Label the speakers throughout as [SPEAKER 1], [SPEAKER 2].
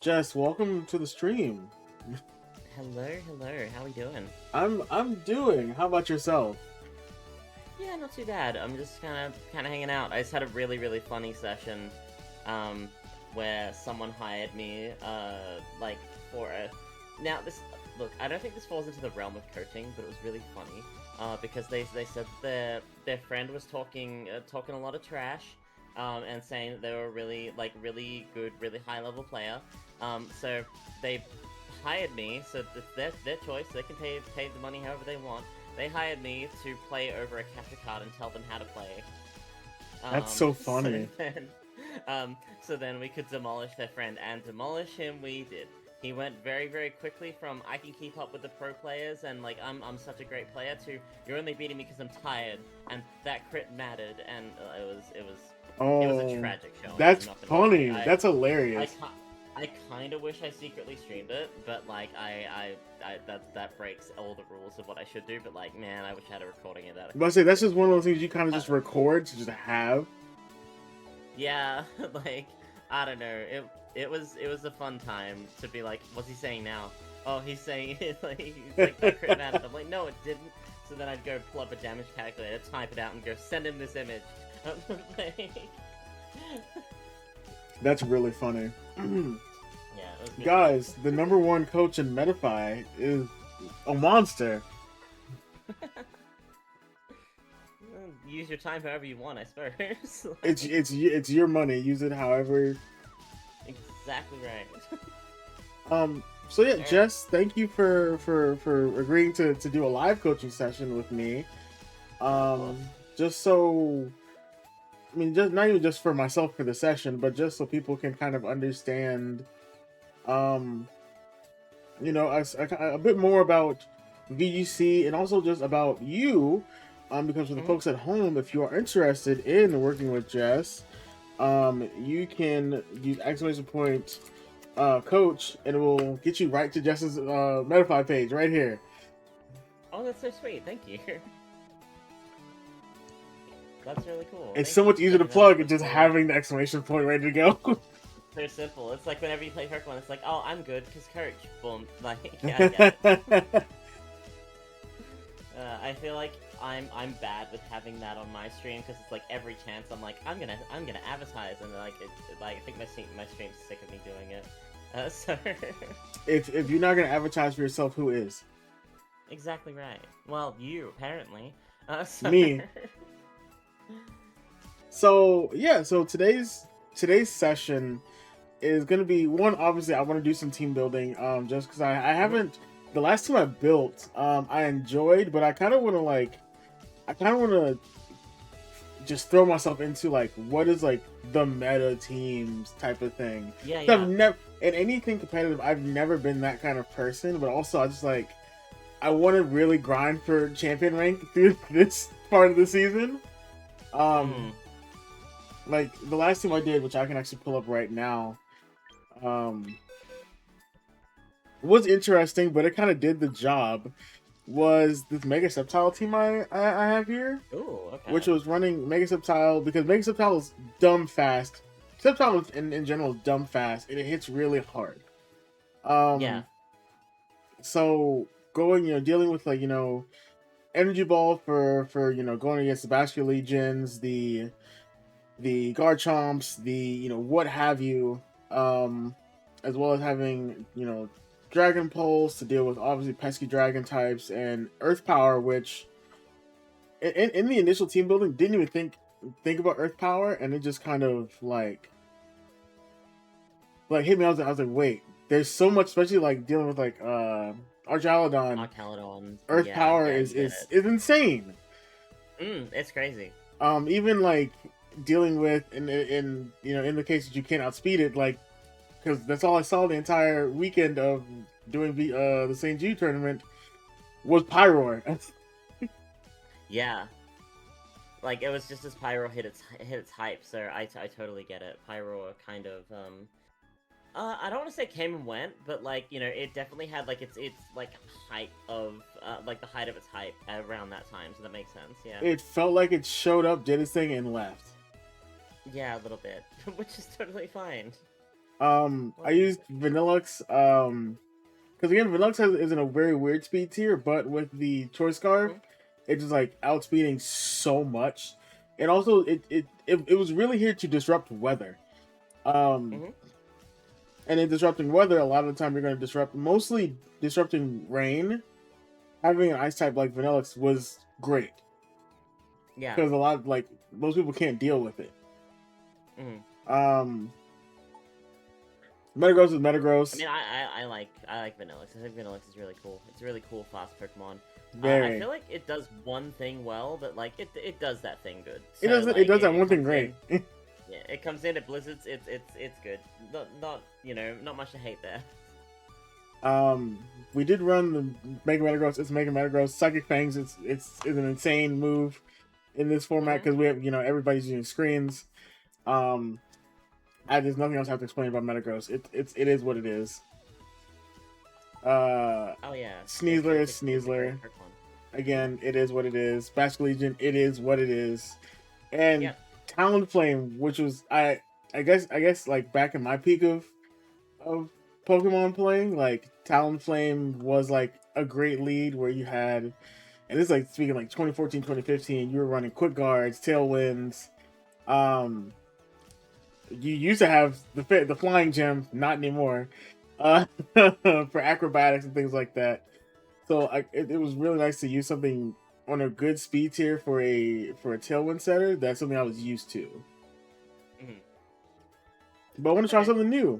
[SPEAKER 1] Jess, welcome to the stream.
[SPEAKER 2] Hello, hello. How we doing?
[SPEAKER 1] I'm doing. How about yourself?
[SPEAKER 2] Yeah, not too bad. I'm just kind of hanging out. I just had a really funny session, um, where someone hired me, like for a. Now this look, I don't think this falls into the realm of coaching, but it was really funny, because they said their friend was talking a lot of trash, and saying that they were really good, really high level player, so they hired me. So it's their choice. They can pay the money however they want. They hired me to play over a capture card and tell them how to play.
[SPEAKER 1] That's so
[SPEAKER 2] So
[SPEAKER 1] funny.
[SPEAKER 2] then, so then we could demolish their friend, and demolish him we did. He went very quickly from I can keep up with the pro players and like I'm such a great player to you're only beating me because I'm tired, and that crit mattered, and it was a
[SPEAKER 1] Oh,
[SPEAKER 2] tragic showing. I'm
[SPEAKER 1] that's
[SPEAKER 2] not gonna lie.
[SPEAKER 1] funny. That's
[SPEAKER 2] I
[SPEAKER 1] hilarious.
[SPEAKER 2] I kind of wish I secretly streamed it, but like that breaks all the rules of what I should do. But like, man, I wish I had a recording of that. I
[SPEAKER 1] But I
[SPEAKER 2] could
[SPEAKER 1] say
[SPEAKER 2] post
[SPEAKER 1] that's
[SPEAKER 2] it.
[SPEAKER 1] just one of those things you kind of
[SPEAKER 2] Uh,
[SPEAKER 1] just record to just have.
[SPEAKER 2] yeah, like I don't know. It was a fun time to be like, what's he saying now? Oh, he's saying he's like that crit mattered. I'm like, no, it didn't. So then I'd go pull up a damage calculator, type it out, and go send him this image. Like,
[SPEAKER 1] That's really funny.
[SPEAKER 2] yeah, it was good
[SPEAKER 1] Guys, the
[SPEAKER 2] fun.
[SPEAKER 1] number one coach in Metafy is a monster.
[SPEAKER 2] Use your time however you want, I suppose.
[SPEAKER 1] It's
[SPEAKER 2] Like,
[SPEAKER 1] it's it's your money. Use it however.
[SPEAKER 2] exactly right.
[SPEAKER 1] So yeah,
[SPEAKER 2] Alright.
[SPEAKER 1] Jess, thank you for agreeing to do a live coaching session with me.
[SPEAKER 2] Oh, of
[SPEAKER 1] Um,
[SPEAKER 2] course.
[SPEAKER 1] just so I mean, just not even just for myself for the session, but just so people can kind of understand, um, a bit more about VGC and also just about you. Because for the
[SPEAKER 2] Hmm.
[SPEAKER 1] folks at home, if you are interested in working with Jess, you can use exclamation point coach, and it will get you right to Jess's Metafy page right here.
[SPEAKER 2] Oh, that's so sweet. Thank you. That's really cool.
[SPEAKER 1] It's
[SPEAKER 2] Thank
[SPEAKER 1] so
[SPEAKER 2] you
[SPEAKER 1] much
[SPEAKER 2] for
[SPEAKER 1] easier to
[SPEAKER 2] setting that up.
[SPEAKER 1] plug and
[SPEAKER 2] That's
[SPEAKER 1] just
[SPEAKER 2] so
[SPEAKER 1] having the exclamation point ready to go.
[SPEAKER 2] so simple. It's like whenever you play Pokemon, it's like, oh, I'm good because coach. Boom. Like, yeah, I get it. I feel like I'm bad with having that on my stream because it's like every chance I'm like I'm gonna advertise, and like like I think my stream's sick of me doing it. So
[SPEAKER 1] if you're not gonna advertise for yourself, who is?
[SPEAKER 2] exactly right. Well, you apparently. So
[SPEAKER 1] Me. So yeah, so today's session is gonna be one. Obviously, I want to do some team building. Just because I
[SPEAKER 2] Mhm.
[SPEAKER 1] haven't the last team I built, I enjoyed, but I kind of want to just throw myself into like what is like the meta teams type of thing.
[SPEAKER 2] Yeah,
[SPEAKER 1] 'Cause I've
[SPEAKER 2] yeah.
[SPEAKER 1] never in anything competitive. I've never been that kind of person, but also I just like I want to really grind for champion rank through this part of the season. Um,
[SPEAKER 2] Mm.
[SPEAKER 1] like the last team I did, which I can actually pull up right now, um, was interesting, but it kind of did the job. Was this Mega Sceptile team I have here,
[SPEAKER 2] Ooh,
[SPEAKER 1] which
[SPEAKER 2] okay.
[SPEAKER 1] was running Mega Sceptile because Mega Sceptile is dumb fast. Sceptile in general is dumb fast and it hits really hard.
[SPEAKER 2] Yeah.
[SPEAKER 1] Um, so going, dealing with like Energy Ball for going against the Bastion Legions, the Garchomps, the what have you, um, as well as having Dragon Pulse to deal with obviously pesky dragon types and Earth Power, which in the initial team building didn't even think about Earth Power, and it just kind of like hit me. I was like, wait, there's so much, especially like dealing with like Archaludon.
[SPEAKER 2] Archaludon.
[SPEAKER 1] Earth
[SPEAKER 2] Yeah,
[SPEAKER 1] Power
[SPEAKER 2] yeah,
[SPEAKER 1] is
[SPEAKER 2] you get
[SPEAKER 1] is
[SPEAKER 2] it.
[SPEAKER 1] is insane.
[SPEAKER 2] It's crazy.
[SPEAKER 1] Even like dealing with in the case that you can't outspeed it, like because that's all I saw the entire weekend of doing the St. Jude tournament was Pyroar.
[SPEAKER 2] Yeah. Like it was just as Pyro hit its hype, so I totally get it. Pyro kind of I don't want to say came and went, but like it definitely had like its like height of like the height of its hype around that time, so that makes sense. Yeah.
[SPEAKER 1] It felt like it showed up, did its thing, and left.
[SPEAKER 2] Yeah, a little bit, which is totally fine. What
[SPEAKER 1] I
[SPEAKER 2] do you
[SPEAKER 1] used
[SPEAKER 2] think?
[SPEAKER 1] Vanillux, because again, is in a very weird speed tier, but with the Choice Scarf,
[SPEAKER 2] Mm-hmm.
[SPEAKER 1] it's just like outspeeding so much. And also, it was really here to disrupt weather. Um,
[SPEAKER 2] Mm-hmm.
[SPEAKER 1] and in disrupting weather, a lot of the time you're going to disrupt, mostly disrupting rain. Having an ice type like Vanillux was great
[SPEAKER 2] Yeah.
[SPEAKER 1] because a lot of, like, most people can't deal with it.
[SPEAKER 2] Mm-hmm.
[SPEAKER 1] Um, Metagross is
[SPEAKER 2] I
[SPEAKER 1] Metagross,
[SPEAKER 2] mean, I like Vanillix. I think Vanillix is really cool. It's a really cool, fast Pokemon. I
[SPEAKER 1] very.
[SPEAKER 2] feel like it does one thing well, but like it does that thing good.
[SPEAKER 1] It
[SPEAKER 2] So
[SPEAKER 1] does it
[SPEAKER 2] like
[SPEAKER 1] does that
[SPEAKER 2] it
[SPEAKER 1] one thing
[SPEAKER 2] comes
[SPEAKER 1] great.
[SPEAKER 2] in, yeah, it comes in at Blizzards. It's good. Not not much to hate there.
[SPEAKER 1] Um, we did run the Mega Metagross. It's Mega Metagross. Psychic Fangs. It's an insane move in this format
[SPEAKER 2] Mm-hmm.
[SPEAKER 1] because we have everybody's using screens. Um, there's nothing else I have to explain about Metagross. It is what it is. Uh,
[SPEAKER 2] Oh yeah,
[SPEAKER 1] Sneasler is
[SPEAKER 2] it's a great
[SPEAKER 1] Sneasler.
[SPEAKER 2] Pokemon.
[SPEAKER 1] Again, it is what it is. Basque Legion. It is what it is. And
[SPEAKER 2] Yep.
[SPEAKER 1] Talonflame, which was I guess like back in my peak of Pokemon playing, like Talonflame was like a great lead where you had, and this is like speaking like 2014, 2015, you were running quick guards, tailwinds. Um, you used to have the flying gem, not anymore, uh, for acrobatics and things like that. So it was really nice to use something on a good speed tier for a tailwind setter. That's something I was used to,
[SPEAKER 2] Mm-hmm.
[SPEAKER 1] but I want to try
[SPEAKER 2] Okay.
[SPEAKER 1] something new.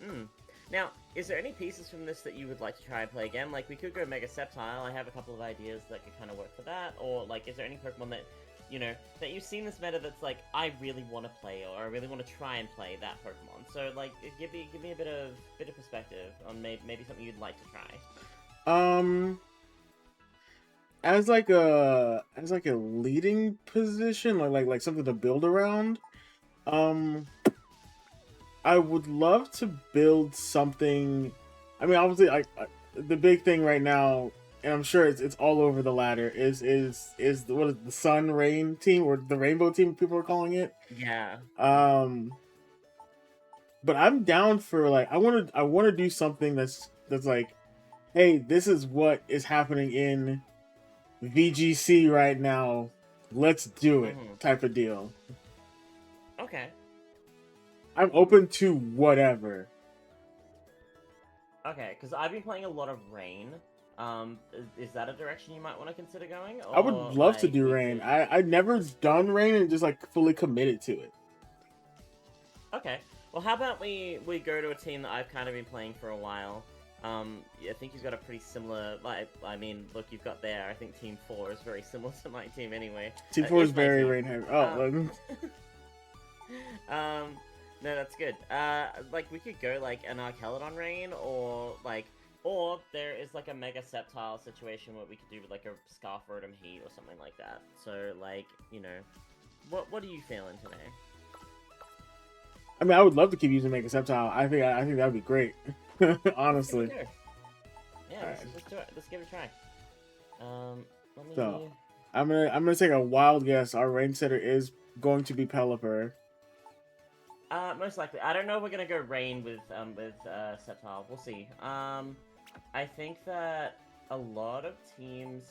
[SPEAKER 2] Mm. Now, is there any pieces from this that you would like to try and play again? Like, we could go Mega Sceptile. I have a couple of ideas that could kind of work for that. Or, like, is there any Pokemon that, that you've seen this meta that's like, I really want to play, or I really want to try and play that Pokemon? So, like, give me a bit of perspective on maybe something you'd like to try.
[SPEAKER 1] Um, as like a leading position, like something to build around. Um, I would love to build something. I mean, obviously, the big thing right now, and I'm sure it's all over the ladder, is what is the Sun Rain team or the Rainbow team? People are calling it.
[SPEAKER 2] Yeah.
[SPEAKER 1] Um, but I'm down for like I want to do something that's like, hey, this is what is happening in VGC right now. Let's do it,
[SPEAKER 2] Mm-hmm.
[SPEAKER 1] type of deal.
[SPEAKER 2] Okay.
[SPEAKER 1] I'm open to whatever.
[SPEAKER 2] Okay, because I've been playing a lot of Rain. Is that a direction you might want to consider going?
[SPEAKER 1] I would
[SPEAKER 2] Or,
[SPEAKER 1] love to
[SPEAKER 2] like,
[SPEAKER 1] do
[SPEAKER 2] we
[SPEAKER 1] rain.
[SPEAKER 2] could...
[SPEAKER 1] I've never done rain and just like fully committed to it.
[SPEAKER 2] Okay. Well, how about we go to a team that I've kind of been playing for a while. I think you've got a pretty similar. Like, I mean, look, you've got there. I think Team 4 is very similar to my team anyway.
[SPEAKER 1] Team four is
[SPEAKER 2] It's my
[SPEAKER 1] very
[SPEAKER 2] team.
[SPEAKER 1] rain heavy.
[SPEAKER 2] Uh,
[SPEAKER 1] Oh,
[SPEAKER 2] um, no, that's good. Like we could go like an Archelodon Rain, or there is like a Mega Sceptile situation where we could do like a Scarf Rotom Heat or something like that. So like, what are you feeling today?
[SPEAKER 1] I mean, I would love to keep using Mega Sceptile. I think that would be great.
[SPEAKER 2] Let's give it a
[SPEAKER 1] Honestly.
[SPEAKER 2] go. Yeah,
[SPEAKER 1] All right.
[SPEAKER 2] let's do it. Let's give it a try. Let
[SPEAKER 1] So
[SPEAKER 2] me.
[SPEAKER 1] I'm gonna take a wild guess. Our rain setter is going to be Pelipper.
[SPEAKER 2] Most likely. I don't know if we're gonna go Rain with Sceptile. We'll see. I think that a lot of teams,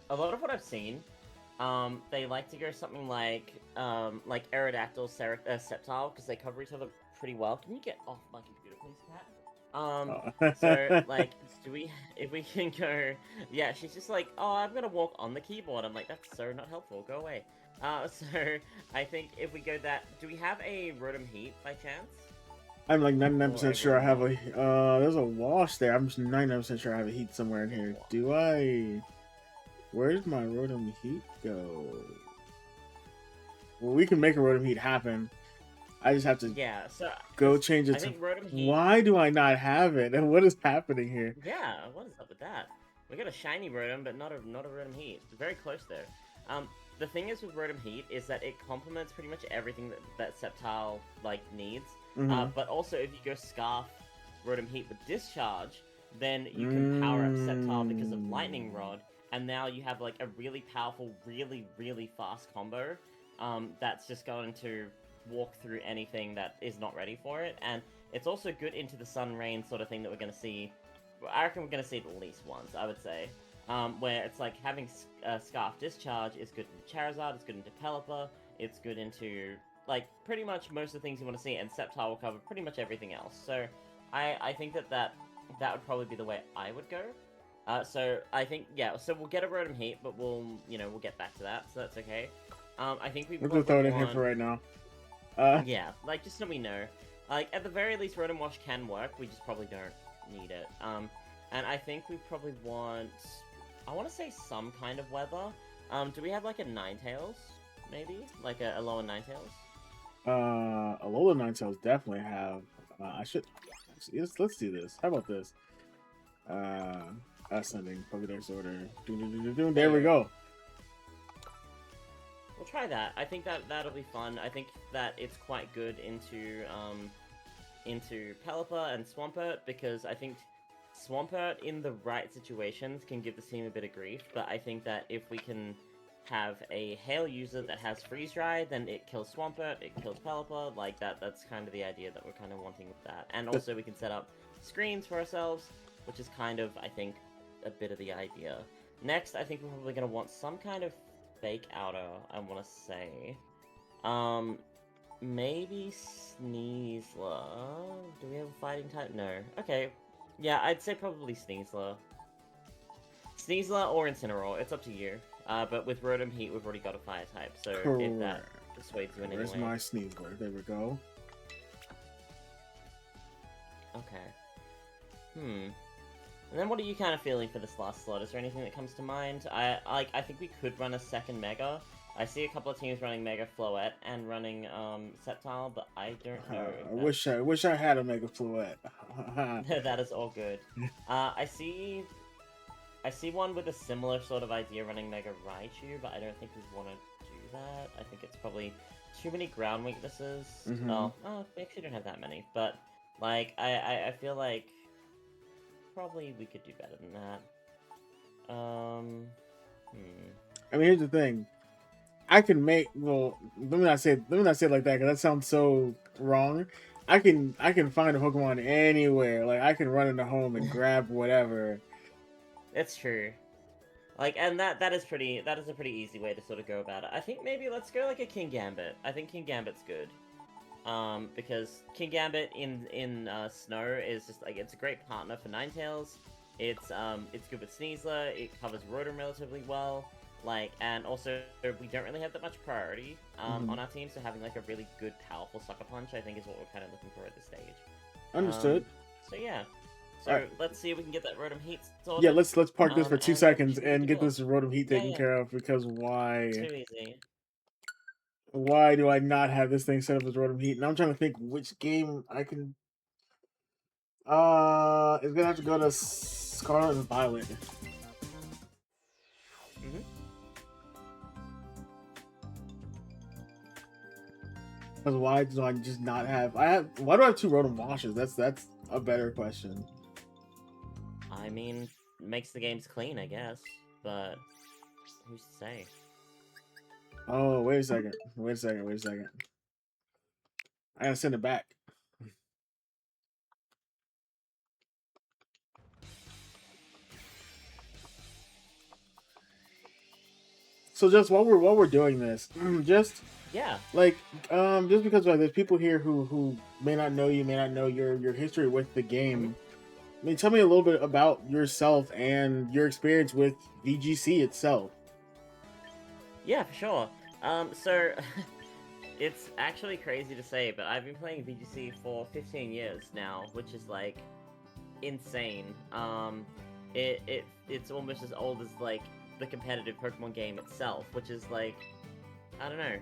[SPEAKER 2] a lot of what I've seen, they like to go something like Aerodactyl, Sceptile, because they cover each other pretty well. Can you get off my computer, please, Cat? So
[SPEAKER 1] Oh.
[SPEAKER 2] like, if we can go, yeah, she's just like, oh, I'm gonna walk on the keyboard. I'm like, that's so not helpful. Go away. So I think if we go that, do we have a Rotom Heat by chance?
[SPEAKER 1] I'm like
[SPEAKER 2] Or
[SPEAKER 1] 99%
[SPEAKER 2] a
[SPEAKER 1] sure I
[SPEAKER 2] Rotom
[SPEAKER 1] have
[SPEAKER 2] Wash?
[SPEAKER 1] a there's a wash there. I'm just 99% sure I have a heat somewhere in here. Do I? Where did my Rotom Heat go? Well, we can make a Rotom Heat happen. I just have to
[SPEAKER 2] Yeah, so
[SPEAKER 1] go
[SPEAKER 2] because
[SPEAKER 1] change it
[SPEAKER 2] I
[SPEAKER 1] to.
[SPEAKER 2] think Rotom Heat.
[SPEAKER 1] Why do I not have it? And what is happening here?
[SPEAKER 2] Yeah, what is up with that? We got a shiny Rotom, but not a Rotom Heat. Very close there. The thing is with Rotom Heat is that it complements pretty much everything that Sceptile like needs.
[SPEAKER 1] Mm-hmm.
[SPEAKER 2] But also if you go Scarf Rotom Heat with Discharge, then you can power up Sceptile because of Lightning Rod, and now you have like a really powerful, really fast combo. That's just going to walk through anything that is not ready for it, and it's also good into the sun rain sort of thing that we're gonna see. I reckon we're gonna see it at least once, I would say. Where it's like having Scarf Discharge is good into Charizard, it's good into Pelipper, it's good into like pretty much most of the things you want to see, and Sceptile will cover pretty much everything else. So I think that would probably be the way I would go. So I think yeah. So we'll get a Rotom Heat, but we'll get back to that. So that's okay. I think we
[SPEAKER 1] We're gonna
[SPEAKER 2] probably
[SPEAKER 1] throw it in here
[SPEAKER 2] want
[SPEAKER 1] for right now.
[SPEAKER 2] yeah, like just so we know. Like at the very least, Rotom Wash can work. We just probably don't need it. And I think we probably want. I want to say some kind of weather. Do we have like a Ninetales? Maybe like a lower Ninetales.
[SPEAKER 1] Alola Ninetales definitely have. I should. Let's do this. How about this? Ascending Pokédex order. There we go.
[SPEAKER 2] We'll try that. I think that'll be fun. I think that it's quite good into Pelipper and Swampert, because I think Swampert in the right situations can give the team a bit of grief, but I think that if we can have a Hail user that has Freeze Dry, then it kills Swampert, it kills Pelipper, like that's kind of the idea that we're kind of wanting with that. And also we can set up screens for ourselves, which is kind of, I think, a bit of the idea. Next, I think we're probably going to want some kind of fake outer, I want to say. Maybe Sneasler? Do we have a fighting type? No. Okay. Yeah, I'd say probably Sneasler. Sneasler or Incineroar, it's up to you. But with Rotom Heat, we've already got a fire type, so if that persuades you in any way.
[SPEAKER 1] Where's my Sneasler? There we go.
[SPEAKER 2] Okay. And then what are you kind of feeling for this last slot? Is there anything that comes to mind? I think we could run a second Mega. I see a couple of teams running Mega Floette and running Sceptile, but I don't know.
[SPEAKER 1] I wish I had a Mega Floette.
[SPEAKER 2] That is all good. I see one with a similar sort of idea running Mega Raichu, but I don't think we want to do that. I think it's probably too many ground weaknesses. Well, we actually don't have that many, but like I feel like probably we could do better than that.
[SPEAKER 1] I mean, here's the thing. I can make let me not say it like that, because that sounds so wrong. I can find a Pokemon anywhere. Like I can run into home and grab whatever.
[SPEAKER 2] It's true. Like, and that is a pretty easy way to sort of go about it. I think maybe let's go like a King Gambit. I think King Gambit's good. Because King Gambit in Snow is just like, it's a great partner for Ninetales. It's good with Sneasler. It covers Rotom relatively well. Like, and also we don't really have that much priority on our team, so having like a really good, powerful Sucker Punch, I think, is what we're kind of looking for at this stage.
[SPEAKER 1] Understood.
[SPEAKER 2] So yeah. So let's see if we can get that Rotom Heat sorted.
[SPEAKER 1] Yeah, let's park this for 2 seconds and get this Rotom Heat taken care of, because why?
[SPEAKER 2] Too easy.
[SPEAKER 1] Why do I not have this thing set up as Rotom Heat? And I'm trying to think which game I can. It's gonna have to go to Scarlet and Violet. Because why do I just not have? Why do I have 2 Rotom Washes? That's a better question.
[SPEAKER 2] I mean, makes the games clean, I guess, but who's to say?
[SPEAKER 1] Oh, wait a second. I gotta send it back. So just while we're doing this, just like just because like there's people here who may not know you, may not know your history with the game. I mean, tell me a little bit about yourself and your experience with VGC itself.
[SPEAKER 2] Yeah, for sure. So it's actually crazy to say, but I've been playing VGC for 15 years now, which is like insane. It's almost as old as like the competitive Pokemon game itself, which is like, I don't know.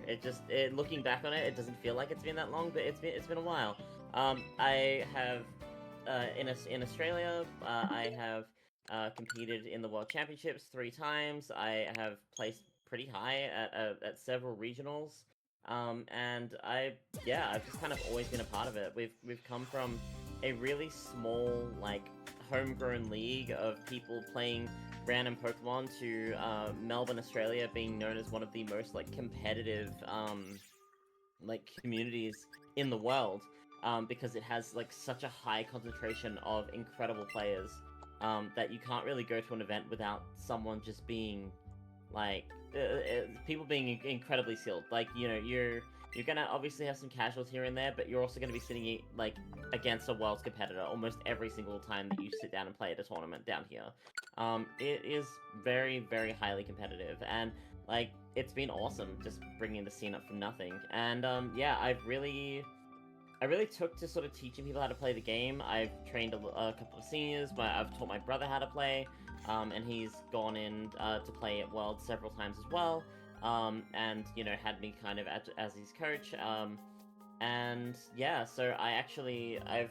[SPEAKER 2] Looking back on it, it doesn't feel like it's been that long, but it's been a while. I have in Australia, I have competed in the World Championships 3 times. I have placed pretty high at several regionals. And I've just kind of always been a part of it. We've come from a really small, like, homegrown league of people playing random Pokemon to Melbourne, Australia being known as one of the most, like, competitive like communities in the world, because it has like such a high concentration of incredible players, that you can't really go to an event without someone just being like people being incredibly skilled. Like, you know, you're gonna obviously have some casuals here and there, but you're also gonna be sitting like against a world's competitor almost every single time that you sit down and play at a tournament down here. It is very, very highly competitive, and like it's been awesome just bringing the scene up from nothing. And yeah, I really took to sort of teaching people how to play the game. I've trained a couple of seniors, but I've taught my brother how to play, and he's gone in to play at Worlds several times as well, and you know had me kind of as his coach. And yeah, so I've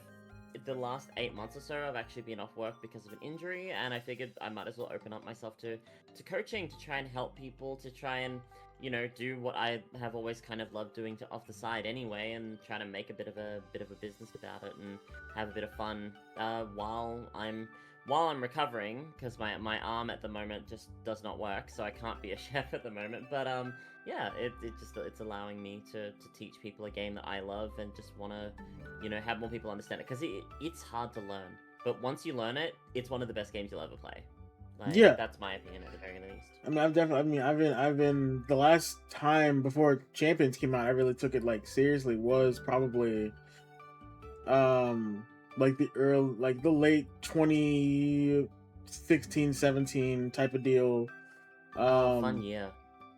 [SPEAKER 2] the last 8 months or so I've actually been off work because of an injury, and I figured I might as well open up myself to coaching to try and help people, to try and you know do what I have always kind of loved doing to off the side anyway, and try to make a bit of a business about it and have a bit of fun while I'm recovering, because my arm at the moment just does not work, so I can't be a chef at the moment. But yeah, it's allowing me to teach people a game that I love and just want to, you know, have more people understand it, because it's hard to learn, but once you learn it, it's one of the best games you'll ever play. Like,
[SPEAKER 1] Yeah.
[SPEAKER 2] that's my opinion at the very least.
[SPEAKER 1] I mean, I've definitely. I mean, I've been. The last time before Champions came out, I really took it like seriously. Was probably, um, like the late 2016, 17 type of deal.
[SPEAKER 2] Oh, fun
[SPEAKER 1] Um,
[SPEAKER 2] year.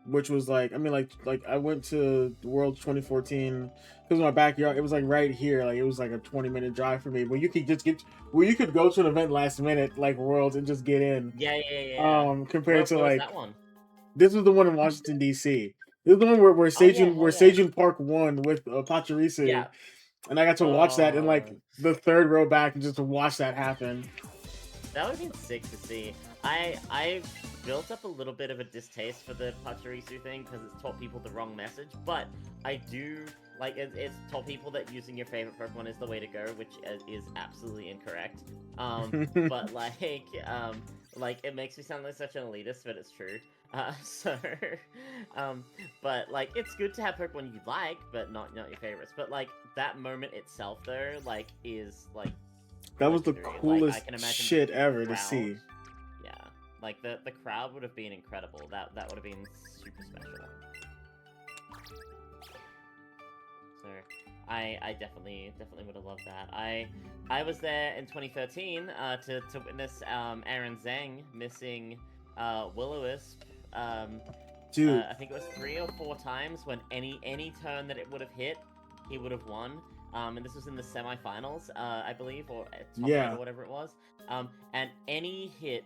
[SPEAKER 1] which was like, I mean, like I went to the Worlds 2014 because my backyard. It was like right here. Like it was like a 20-minute drive for me. But you could just get where you could go to an event last minute like Worlds and just get in.
[SPEAKER 2] Yeah.
[SPEAKER 1] Compared to
[SPEAKER 2] Where was
[SPEAKER 1] like
[SPEAKER 2] that one?
[SPEAKER 1] this was the one in Washington D.C. This is the one where
[SPEAKER 2] Oh yeah,
[SPEAKER 1] Where
[SPEAKER 2] hell yeah.
[SPEAKER 1] Sejun Park won with Pachirisu,
[SPEAKER 2] Yeah.
[SPEAKER 1] and I got to watch that in like the third row back and just to watch that happen.
[SPEAKER 2] That would have been sick to see. I've built up a little bit of a distaste for the Pachirisu thing because it's taught people the wrong message, but I do like it's taught people that using your favorite Pokemon is the way to go, which is absolutely incorrect. But like it makes me sound like such an elitist, but it's true. So, but like it's good to have Pokemon you like, but not your favorites. But like that moment itself, though, like is like
[SPEAKER 1] That was the
[SPEAKER 2] legendary. Like I
[SPEAKER 1] coolest
[SPEAKER 2] can imagine
[SPEAKER 1] shit
[SPEAKER 2] the
[SPEAKER 1] ever to
[SPEAKER 2] crowd.
[SPEAKER 1] see.
[SPEAKER 2] Yeah, like the crowd would have been incredible. That would have been super special. So I definitely would have loved that. I was there in 2013 to witness Aaron Zhang missing Will-O-Wisp.
[SPEAKER 1] Dude,
[SPEAKER 2] I think it was 3 or 4 times when any turn that it would have hit, he would have won. And this was in the semifinals, I believe, or top 8 or whatever it was. And any hit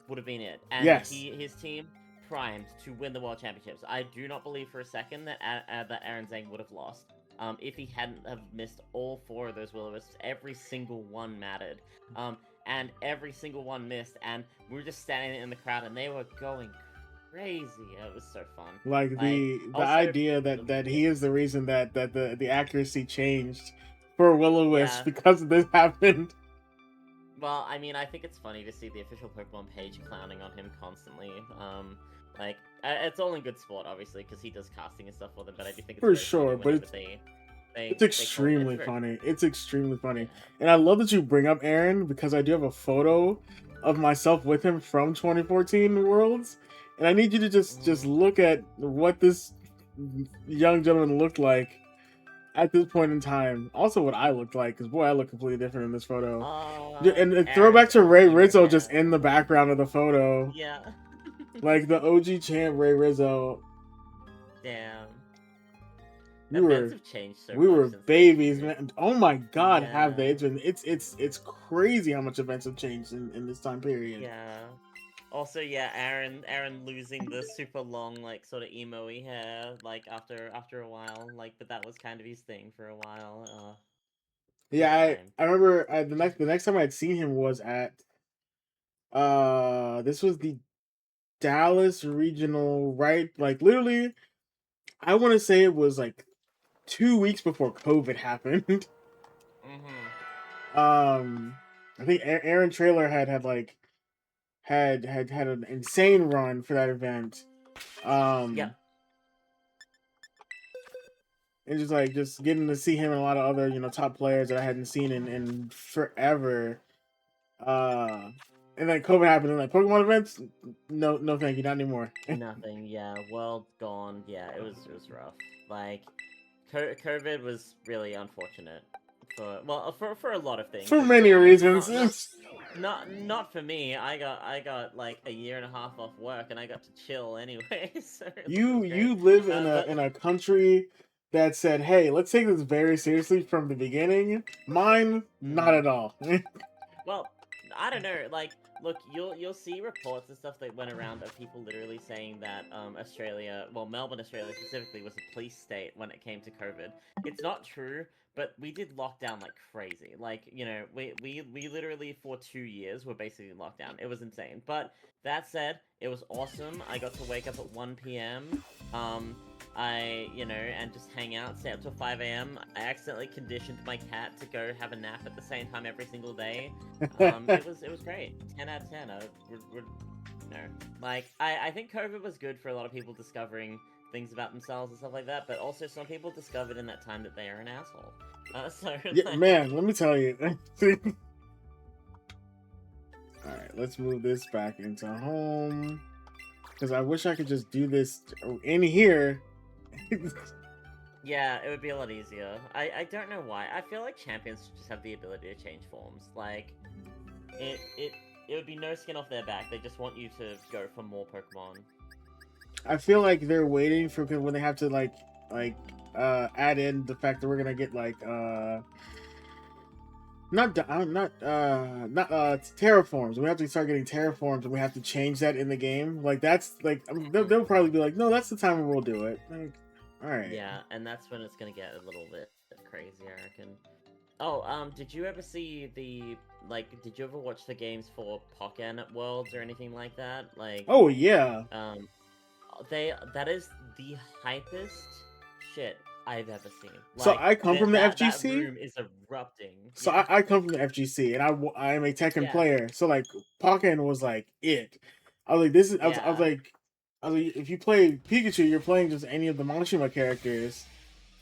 [SPEAKER 2] would have been it. And
[SPEAKER 1] yes.
[SPEAKER 2] his team primed to win the World Championships. I do not believe for a second that that Aaron Zhang would have lost. If he hadn't have missed all 4 of those Will-O-Wisps, every single one mattered. And every single one missed, and we were just standing in the crowd, and they were going crazy. It was so fun.
[SPEAKER 1] Like the
[SPEAKER 2] also,
[SPEAKER 1] idea that he is the reason that the accuracy changed for Will-O-Wisp because this happened.
[SPEAKER 2] Well, I mean, I think it's funny to see the official Pokemon page clowning on him constantly. Like it's all in good sport, obviously, because he does casting and stuff for them. But I do think it's
[SPEAKER 1] for
[SPEAKER 2] very
[SPEAKER 1] sure,
[SPEAKER 2] funny
[SPEAKER 1] but
[SPEAKER 2] it's
[SPEAKER 1] extremely funny. It's extremely funny, and I love that you bring up Aaron because I do have a photo of myself with him from 2014 Worlds, and I need you to just look at what this young gentleman looked like at this point in time. Also, what I looked like, because boy, I look completely different in this photo. And throwback to Ray Rizzo just in the background of the photo.
[SPEAKER 2] Yeah.
[SPEAKER 1] Like the OG champ Ray Rizzo.
[SPEAKER 2] Damn.
[SPEAKER 1] We were babies, man. Oh my god, have they? It's crazy how much events have changed in this time period.
[SPEAKER 2] Yeah. Also, yeah, Aaron losing the super long, like, sort of emo-y hair, like, after a while, like, but that was kind of his thing for a while.
[SPEAKER 1] Yeah, I remember the next time I'd seen him was at this was the Dallas regional, right? Like literally, I want to say it was like 2 weeks before COVID happened. I think Aaron Trailer had like had an insane run for that event.
[SPEAKER 2] Yeah.
[SPEAKER 1] and just getting to see him and a lot of other top players that I hadn't seen in forever. Uh, and then COVID happened, and like Pokemon events, no, thank you, not anymore.
[SPEAKER 2] Nothing. Yeah, world gone. Yeah, it was rough. Like, COVID was really unfortunate for a lot of things.
[SPEAKER 1] For
[SPEAKER 2] Let's be
[SPEAKER 1] many
[SPEAKER 2] honest.
[SPEAKER 1] reasons.
[SPEAKER 2] Not for me. I got like a year and a half off work, and I got to chill anyway. So it
[SPEAKER 1] You
[SPEAKER 2] was great.
[SPEAKER 1] you live in a
[SPEAKER 2] But
[SPEAKER 1] in a country that said, "Hey, let's take this very seriously from the beginning." Mine, not
[SPEAKER 2] mm,
[SPEAKER 1] at all.
[SPEAKER 2] well, I don't know. Like, look, you'll see reports and stuff that went around of people literally saying that Australia, well, Melbourne, Australia specifically, was a police state when it came to COVID. It's not true, but we did lockdown like crazy. Like, we literally for 2 years were basically locked down. It was insane. But that said, it was awesome. I got to wake up at 1 p.m. Um, and just hang out, stay up till 5 a.m. I accidentally conditioned my cat to go have a nap at the same time every single day. It was great. 10 out of 10. No, like I think COVID was good for a lot of people discovering things about themselves and stuff like that. But also some people discovered in that time that they are an asshole. So
[SPEAKER 1] Yeah,
[SPEAKER 2] like,
[SPEAKER 1] man, let me tell you. All right, let's move this back into home because I wish I could just do this in here.
[SPEAKER 2] yeah, it would be a lot easier. I don't know why. I feel like champions just have the ability to change forms. Like it would be no skin off their back. They just want you to go for more Pokemon.
[SPEAKER 1] I feel like they're waiting for when they have to add in the fact that we're gonna get not terraforms. We have to start getting terraforms, and we have to change that in the game. Like that's like they'll probably be like, no, that's the time when we'll do it. Like, all right.
[SPEAKER 2] Yeah, and that's when it's gonna get a little bit crazy, I reckon. Oh, did you ever see did you ever watch the games for Pokken Worlds or anything like that? Like,
[SPEAKER 1] Oh yeah.
[SPEAKER 2] um, that is the hypest shit I've ever seen.
[SPEAKER 1] So
[SPEAKER 2] Like,
[SPEAKER 1] I come from the
[SPEAKER 2] that
[SPEAKER 1] FGC.
[SPEAKER 2] room is erupting.
[SPEAKER 1] So
[SPEAKER 2] Yeah,
[SPEAKER 1] I come from the FGC, and I am a Tekken
[SPEAKER 2] yeah,
[SPEAKER 1] player. So like Pokken was like it. I was like this is
[SPEAKER 2] yeah.
[SPEAKER 1] I was like if you play Pikachu, you're playing just any of the Monshima characters.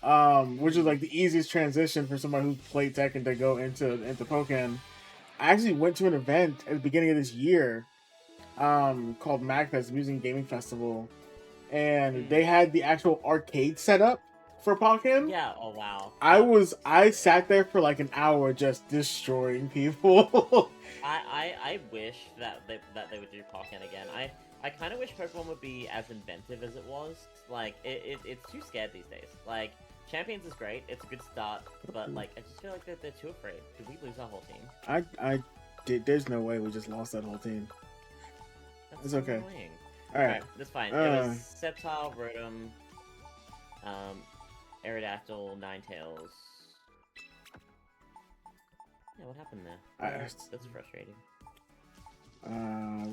[SPEAKER 1] Which is
[SPEAKER 2] Mm,
[SPEAKER 1] like the easiest transition for somebody who played Tekken to go into Pokemon. I actually went to an event at the beginning of this year, called MagFest Music Gaming Festival, and
[SPEAKER 2] mm.
[SPEAKER 1] they had the actual arcade set up for Pokemon.
[SPEAKER 2] Yeah. Oh wow.
[SPEAKER 1] I sat there for like an hour just destroying people.
[SPEAKER 2] I wish that they would do Pokken again. I kind of wish Pokemon would be as inventive as it was. Like it's too scared these days. Like Champions is great. It's a good start, but like I just feel like they're too afraid. Did we lose our whole team?
[SPEAKER 1] I did. There's no way we just lost that whole team.
[SPEAKER 2] That's
[SPEAKER 1] It's
[SPEAKER 2] so
[SPEAKER 1] okay.
[SPEAKER 2] annoying.
[SPEAKER 1] All right.
[SPEAKER 2] That's fine. It was Sceptile, Rotom, um, Aerodactyl, Ninetales. Yeah, what happened there? That's frustrating.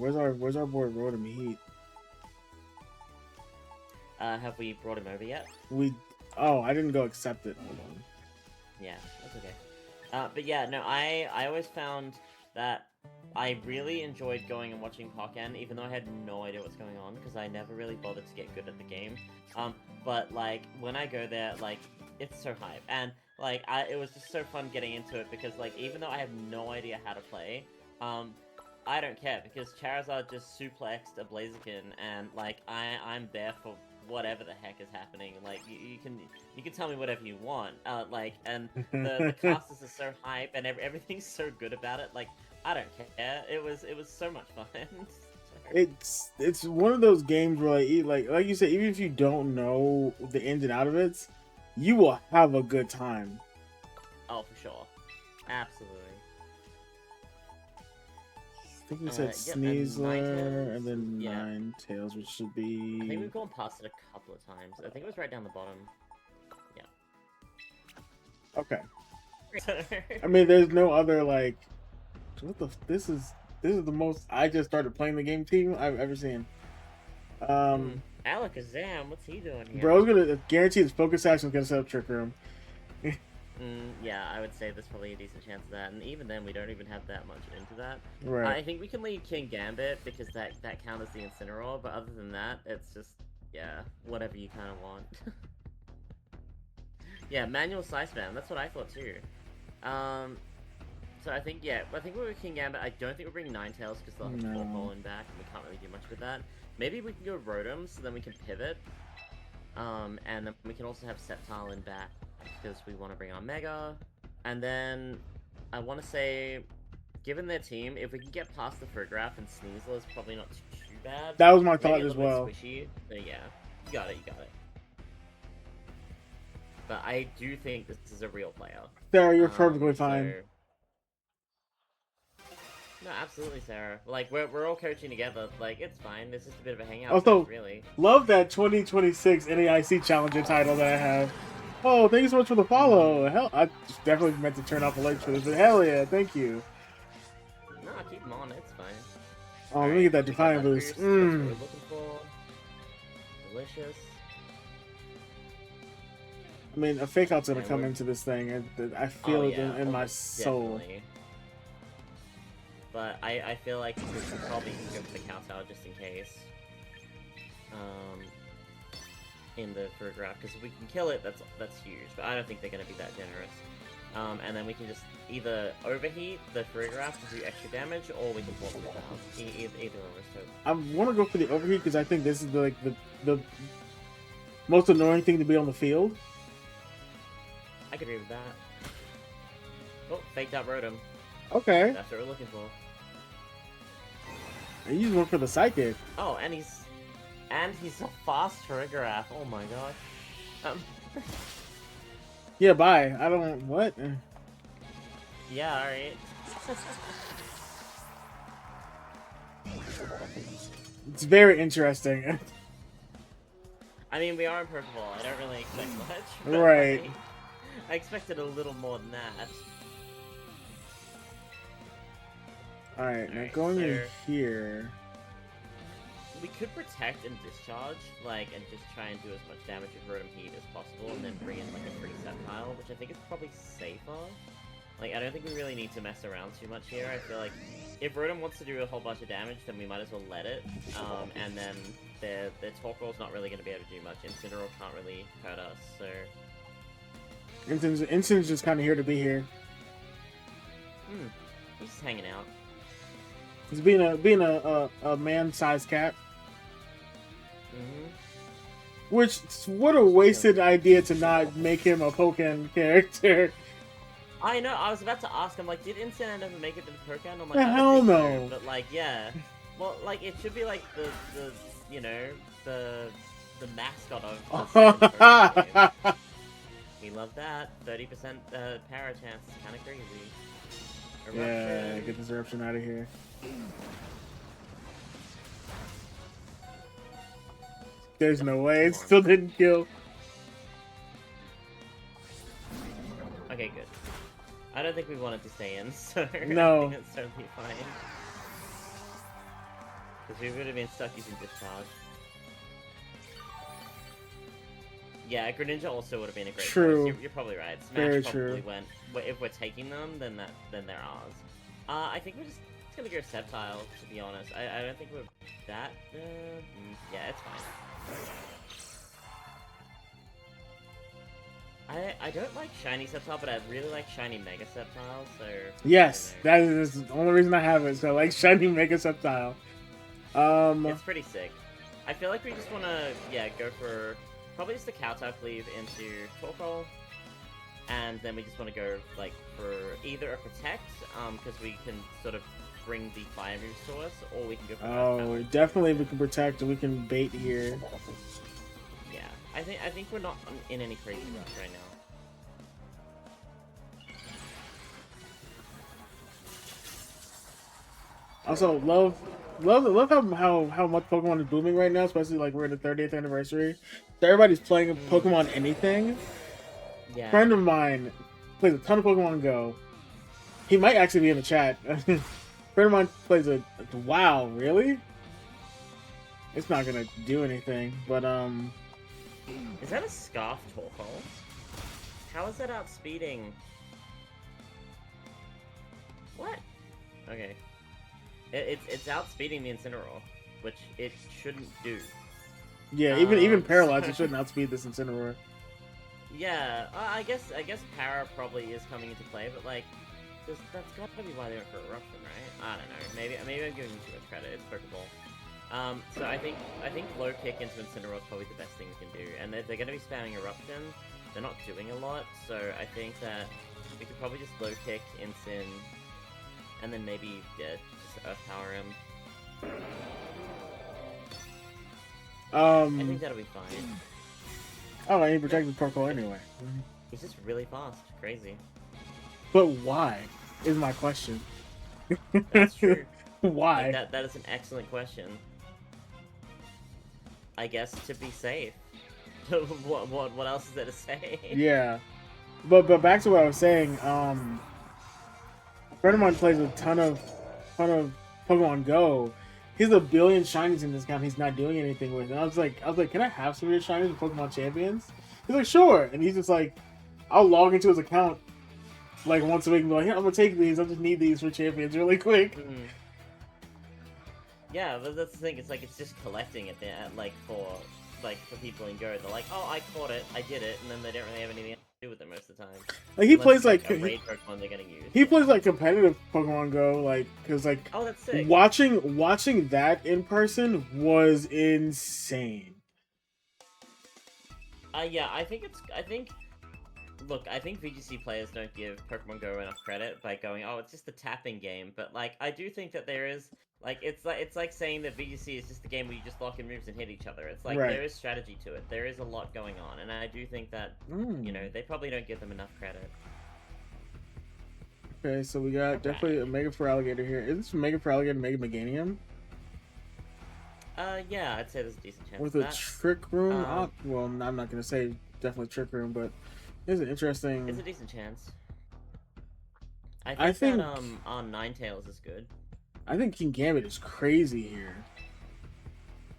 [SPEAKER 1] Where's our boy Rotom Heat?
[SPEAKER 2] Have we brought him over yet?
[SPEAKER 1] I didn't go accept it. Hold on.
[SPEAKER 2] Yeah, that's okay. But yeah, no, I always found that I really enjoyed going and watching Pokken, even though I had no idea what's going on, because I never really bothered to get good at the game. But like when I go there, like it's so hype, and like it was just so fun getting into it because like even though I have no idea how to play, I don't care because Charizard just suplexed a Blaziken, and like I'm there for whatever the heck is happening. Like you can tell me whatever you want. And the casters are so hype and everything's so good about it. Like I don't care. It was so much fun.
[SPEAKER 1] It's one of those games where like you said, even if you don't know the ins and out of it, you will have a good time.
[SPEAKER 2] Oh, for sure, absolutely.
[SPEAKER 1] I think we said
[SPEAKER 2] Yep,
[SPEAKER 1] Sneasler and then
[SPEAKER 2] yeah.
[SPEAKER 1] Ninetales, which should be.
[SPEAKER 2] I think we've gone past it a couple of times. I think it was right down the bottom. Yeah.
[SPEAKER 1] Okay. I mean, there's no other like. This is the most I just started playing the game team I've ever seen.
[SPEAKER 2] Alakazam, what's he doing here?
[SPEAKER 1] Bro's gonna guarantee his focus action's gonna set up Trick Room.
[SPEAKER 2] Yeah, I would say there's probably a decent chance of that, and even then, we don't even have that much into that.
[SPEAKER 1] Right.
[SPEAKER 2] I think we can leave King Gambit because that counters the Incineroar, but other than that, it's just whatever you kind of want. Yeah, manual slice spam. That's what I thought too. So I think we're King Gambit. I don't think we'll bring Ninetales because they'll have
[SPEAKER 1] No.
[SPEAKER 2] Torkoal in back, and we can't really do much with that. Maybe we can go Rotom, so then we can pivot. And then we can also have Sceptile in back because we want to bring our Mega. And then I want to say, given their team, if we can get past the Frograph and Sneasel, is probably not too bad.
[SPEAKER 1] That was my
[SPEAKER 2] Maybe
[SPEAKER 1] thought
[SPEAKER 2] a
[SPEAKER 1] as
[SPEAKER 2] little
[SPEAKER 1] well.
[SPEAKER 2] bit squishy. So yeah, you got it. But I do think this is a real player.
[SPEAKER 1] Sarah, you're perfectly fine.
[SPEAKER 2] No, absolutely, Sarah. Like, we're all coaching together. Like, it's fine. This is a bit of a hangout
[SPEAKER 1] Also,
[SPEAKER 2] match, really.
[SPEAKER 1] love that 2026 NAIC Challenger title that I have. Oh, thank you so much for the follow. Hell, I just definitely meant to turn off the lights for this, but hell yeah, thank you.
[SPEAKER 2] No, keep them on. It's fine.
[SPEAKER 1] Oh, let me get that Defiant Boost.
[SPEAKER 2] That's what we're looking for. Delicious.
[SPEAKER 1] I mean, a fake out's gonna come into this thing, and I feel it in my soul.
[SPEAKER 2] Definitely. But I feel like we probably can go for the Kowtow just in case. In the Frograph, because if we can kill it, that's huge. But I don't think they're gonna be that generous. And then we can just either overheat the Frograph to do extra damage, or we can walk it down. Either of us. So.
[SPEAKER 1] I want to go for the overheat because I think this is the most annoying thing to be on the field.
[SPEAKER 2] I could agree with that. Oh, faked out Rotom.
[SPEAKER 1] Okay.
[SPEAKER 2] That's what we're looking for.
[SPEAKER 1] You just went for the Psychic.
[SPEAKER 2] Oh, and he's a fast Frograph. Oh my god.
[SPEAKER 1] Yeah, bye. I don't... What?
[SPEAKER 2] Yeah, alright.
[SPEAKER 1] It's very interesting.
[SPEAKER 2] I mean, we are in Pokeball. I don't really expect much.
[SPEAKER 1] Right.
[SPEAKER 2] Like, I expected a little more than that.
[SPEAKER 1] Alright, now going in here...
[SPEAKER 2] We could protect and discharge, like, and just try and do as much damage with Rotom Heat as possible, and then bring in, like, a free Sceptile, which I think is probably safer. Like, I don't think we really need to mess around too much here. I feel like if Rotom wants to do a whole bunch of damage, then we might as well let it. And then their Torkoal's not really going to be able to do much. Incineroar can't really hurt us, so...
[SPEAKER 1] Instin's just kind of here to be here.
[SPEAKER 2] He's just hanging out.
[SPEAKER 1] He's being a man-sized cat. Which, what a wasted idea to not make him a Pokemon character.
[SPEAKER 2] I know, I was about to ask, I'm like, did Incineroar ever make it to the Pokemon? I'm like,
[SPEAKER 1] The hell no.
[SPEAKER 2] So, but like, yeah. Well, like, it should be like the you know, the mascot of the Pokemon. We love that. 30% power chance. It's kind of crazy. Eruption.
[SPEAKER 1] Yeah, get this eruption out of here. There's no way. It still didn't kill.
[SPEAKER 2] Okay, good. I don't think we wanted to stay in, so
[SPEAKER 1] no.
[SPEAKER 2] I think it's totally fine. Because we would have been stuck using Discharge. Yeah, Greninja also would have been a great choice. You're probably right. Smash
[SPEAKER 1] Very
[SPEAKER 2] probably
[SPEAKER 1] true.
[SPEAKER 2] went. If we're taking them, then they're ours. I think we're just gonna go Sceptile, to be honest. I don't think we're that. Yeah, it's fine. I don't like Shiny Sceptile, but I really like Shiny Mega Sceptile. So
[SPEAKER 1] yes, that is the only reason I have it. So I like Shiny Mega Sceptile.
[SPEAKER 2] It's pretty sick. I feel like we just wanna go for. Probably just a Kowtow Cleave into Torkoal, and then we just want to go like for either a Protect, because we can sort of bring the Fire moves to us, or we can go for
[SPEAKER 1] Oh, definitely we can Protect and we can bait here.
[SPEAKER 2] Yeah, I think we're not in any crazy rush right now.
[SPEAKER 1] Also, love how much Pokemon is booming right now, especially like we're in the 30th anniversary. So everybody's playing Pokemon anything.
[SPEAKER 2] Yeah.
[SPEAKER 1] A friend of mine plays a ton of Pokemon Go. He might actually be in the chat. A friend of mine plays a WoW, really? It's not gonna do anything, but
[SPEAKER 2] Is that a Scarf Torkoal? How is that outspeeding? What? Okay. It's outspeeding the Incineroar, which it shouldn't do.
[SPEAKER 1] yeah, even Paralyzed, it shouldn't outspeed this Incineroar.
[SPEAKER 2] Yeah, I guess Para probably is coming into play, but like, that's got to be why they went for Eruption, right? I don't know. Maybe I'm giving you too much credit. It's Pokeball. So I think low kick into Incineroar is probably the best thing we can do, and they're going to be spamming Eruption. They're not doing a lot, so I think that we could probably just low kick Incin, and then maybe just Earth Power him. I think that'll be fine.
[SPEAKER 1] Oh, I ain't protecting Pokemon anyway.
[SPEAKER 2] He's just really fast, crazy.
[SPEAKER 1] But why? Is my question.
[SPEAKER 2] That's true.
[SPEAKER 1] Why?
[SPEAKER 2] Like, that is an excellent question. I guess to be safe. what else is there to say?
[SPEAKER 1] Yeah. But back to what I was saying, a friend of mine plays a ton of Pokemon Go. He's a billion shinies in this account. He's not doing anything with it. And I was like, can I have some of your shinies in Pokemon Champions? He's like, sure. And he's just like, I'll log into his account like once a week and be like, yeah, I'm gonna take these. I just need these for Champions really quick.
[SPEAKER 2] Mm. Yeah, but that's the thing. It's like it's just collecting it there, like for people in Go. They're like, oh, I caught it, I did it, and then they don't really have anything to do with it most of the time.
[SPEAKER 1] Like he plays like
[SPEAKER 2] a raid Pokemon they're gonna use.
[SPEAKER 1] He plays like competitive Pokemon Go, like because like
[SPEAKER 2] oh, that's sick.
[SPEAKER 1] Watching that in person was insane.
[SPEAKER 2] Yeah, I think look, I think VGC players don't give Pokemon Go enough credit by going, oh, it's just a tapping game. But like, I do think that there is like it's like saying that VGC is just a game where you just lock in moves and hit each other. It's like there is strategy to it. There is a lot going on, and I do think that you know they probably don't give them enough credit.
[SPEAKER 1] Okay, so we got definitely a Mega Feraligatr here. Is this Mega Feraligatr Mega Meganium?
[SPEAKER 2] Yeah, I'd say there's a decent chance.
[SPEAKER 1] With a Trick Room? Well, I'm not gonna say definitely Trick Room, but it's an interesting.
[SPEAKER 2] It's a decent chance. I think that Ninetales is good.
[SPEAKER 1] I think King Gambit is crazy here.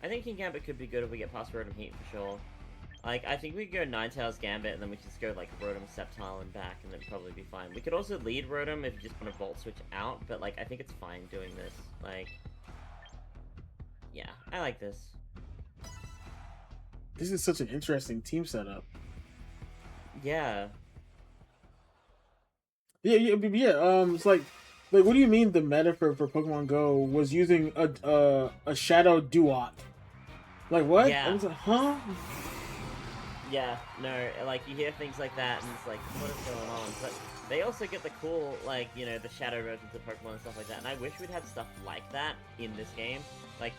[SPEAKER 2] I think King Gambit could be good if we get past Rotom Heat for sure. Like, I think we could go Ninetales Gambit, and then we could just go, like, Rotom Sceptile and back, and then probably be fine. We could also lead Rotom if you just want to Volt Switch out, but, like, I think it's fine doing this. Like, yeah, I like this.
[SPEAKER 1] This is such an interesting team setup.
[SPEAKER 2] Yeah.
[SPEAKER 1] Yeah. It's like, what do you mean the meta for Pokemon Go was using a Shadow Duat? Like what?
[SPEAKER 2] Yeah.
[SPEAKER 1] I was like, huh?
[SPEAKER 2] Yeah, no, like, you hear things like that, and it's like, what is going on? But they also get the cool, like, you know, the shadow versions of Pokemon and stuff like that, and I wish we'd have stuff like that in this game. Like,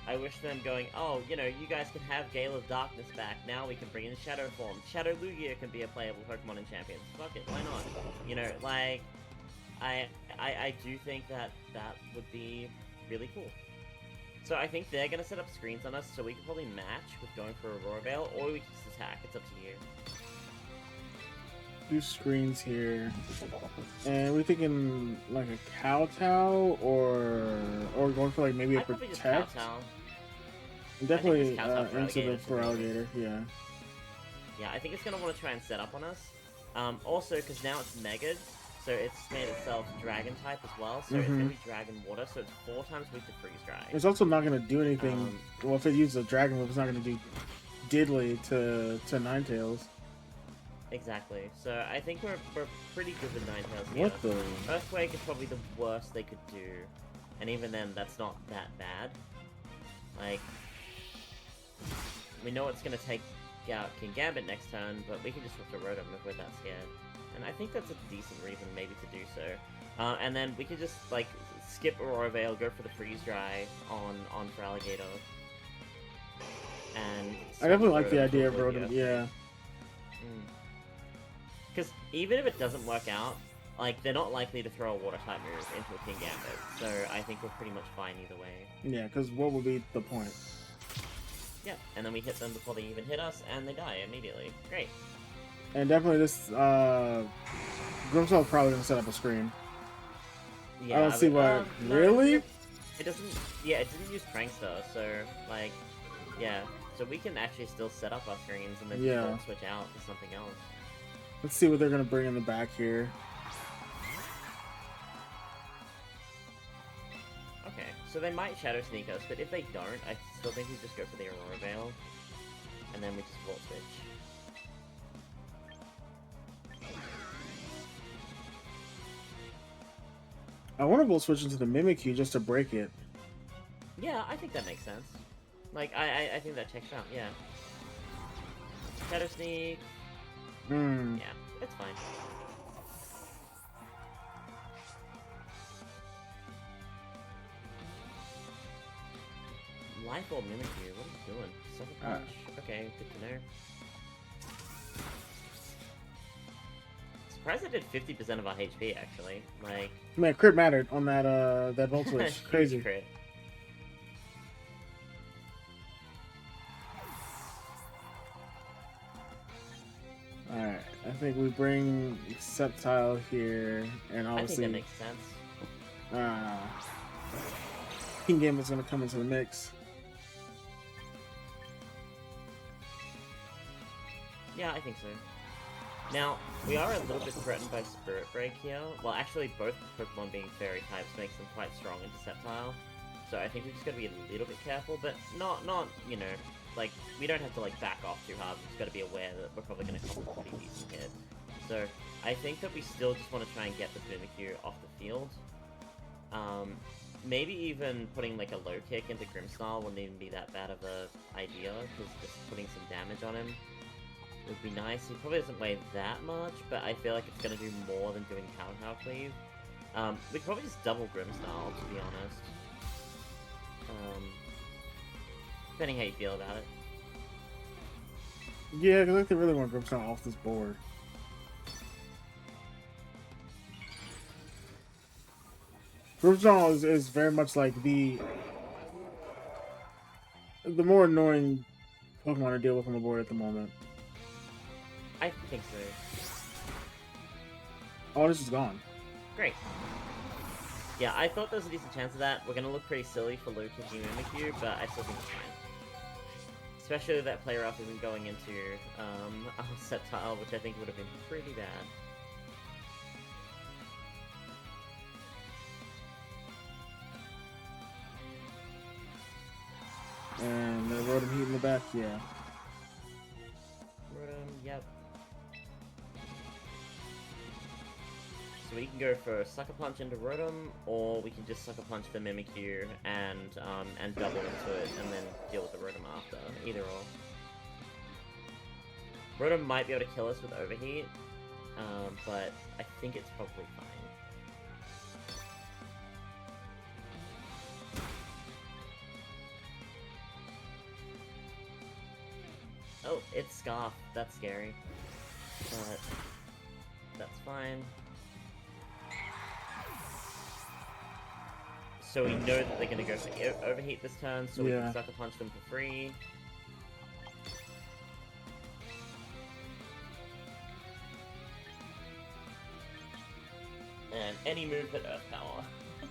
[SPEAKER 2] I wish them going, oh, you know, you guys can have Gale of Darkness back, now we can bring in Shadow form. Shadow Lugia can be a playable Pokemon in Champions. Fuck it, why not? You know, like, I do think that would be really cool. So I think they're going to set up screens on us, so we can probably match with going for Aurora Veil, or we can just attack. It's up to you.
[SPEAKER 1] Two screens here. And we're thinking like a Kowtow, or going for like maybe a Protect? Definitely into the Feraligatr, yeah.
[SPEAKER 2] Yeah, I think it's going to want to try and set up on us. Also, because now it's Mega'd, so it's made itself Dragon type as well, so it's going to be Dragon Water, so it's 4 times weak to Freeze Dry.
[SPEAKER 1] It's also not going to do anything, well, if it uses a Dragon move, it's not going to do diddly to Ninetales.
[SPEAKER 2] Exactly, so I think we're pretty good with Ninetales here.
[SPEAKER 1] What the?
[SPEAKER 2] Earthquake is probably the worst they could do, and even then, that's not that bad. Like, we know it's going to take out King Gambit next turn, but we can just flip to Rotom if we're that scared. And I think that's a decent reason maybe to do so. And then we could just, like, skip Aurora Veil, go for the Freeze Dry on Feraligatr. And
[SPEAKER 1] I definitely like the idea of Rotom, yeah.
[SPEAKER 2] Because even if it doesn't work out, like, they're not likely to throw a Water-type move into a King Gambit. So I think we're pretty much fine either way. Yeah,
[SPEAKER 1] because what would be the point?
[SPEAKER 2] Yeah, and then we hit them before they even hit us, and they die immediately. Great.
[SPEAKER 1] And definitely this, Grimmsnarl's probably going to set up a screen.
[SPEAKER 2] Yeah,
[SPEAKER 1] I don't see why. No, really?
[SPEAKER 2] It doesn't, yeah, it didn't use Prankster, so, like, yeah. So we can actually still set up our screens and then just switch out to something else.
[SPEAKER 1] Let's see what they're going to bring in the back here.
[SPEAKER 2] Okay, so they might Shadow Sneak us, but if they don't, I still think we just go for the Aurora Veil. And then we just Volt Switch.
[SPEAKER 1] I wonder if we'll switch into the Mimikyu just to break it.
[SPEAKER 2] Yeah, I think that makes sense. Like, I think that checks out, yeah. Shadow Sneak.
[SPEAKER 1] Hmm.
[SPEAKER 2] Yeah, it's fine. Life Orb Mimikyu, what are you doing? Sucker Punch? Okay, good to know. Surprised I did 50% of our HP, actually. Like...
[SPEAKER 1] Man, crit mattered on that that Volt Switch. Crazy.
[SPEAKER 2] Huge crit.
[SPEAKER 1] Alright, I think we bring Sceptile here, and obviously...
[SPEAKER 2] I think that makes sense.
[SPEAKER 1] King Game is going to come into the mix.
[SPEAKER 2] Yeah, I think so. Now, we are a little bit threatened by Spirit Break here. Well, actually, both Pokemon being Fairy types makes them quite strong into Sceptile. So I think we just gotta be a little bit careful, but not, you know, like, we don't have to, like, back off too hard. We just gotta be aware that we're probably gonna come with a pretty decent hit. So, I think that we still just want to try and get the Mimikyu off the field. Maybe even putting, like, a low kick into Grimmsnarl wouldn't even be that bad of a idea, because just putting some damage on him would be nice. He probably doesn't weigh that much, but I feel like it's going to do more than doing Cow Cleave. We could probably just double Grimmsnarl, to be honest. Depending how you feel about it.
[SPEAKER 1] Yeah, because I think they really want Grimmsnarl off this board. Grimmsnarl is very much like the more annoying Pokemon to deal with on the board at the moment.
[SPEAKER 2] I think so.
[SPEAKER 1] Oh, this is gone.
[SPEAKER 2] Great. Yeah, I thought there was a decent chance of that. We're gonna look pretty silly for low kicking Mimikyu, but I still think it's fine. Especially that player up isn't going into our Sceptile, which I think would have been pretty bad.
[SPEAKER 1] And they wrote him heat in the back, yeah.
[SPEAKER 2] Yep. So we can go for Sucker Punch into Rotom, or we can just Sucker Punch the Mimikyu and double into it, and then deal with the Rotom after. Either or. Rotom might be able to kill us with Overheat, but I think it's probably fine. Oh, it's Scarf. That's scary. But that's fine. So we know that they're gonna go for Overheat this turn, so we can Sucker Punch them for free. And any move hit Earth Power.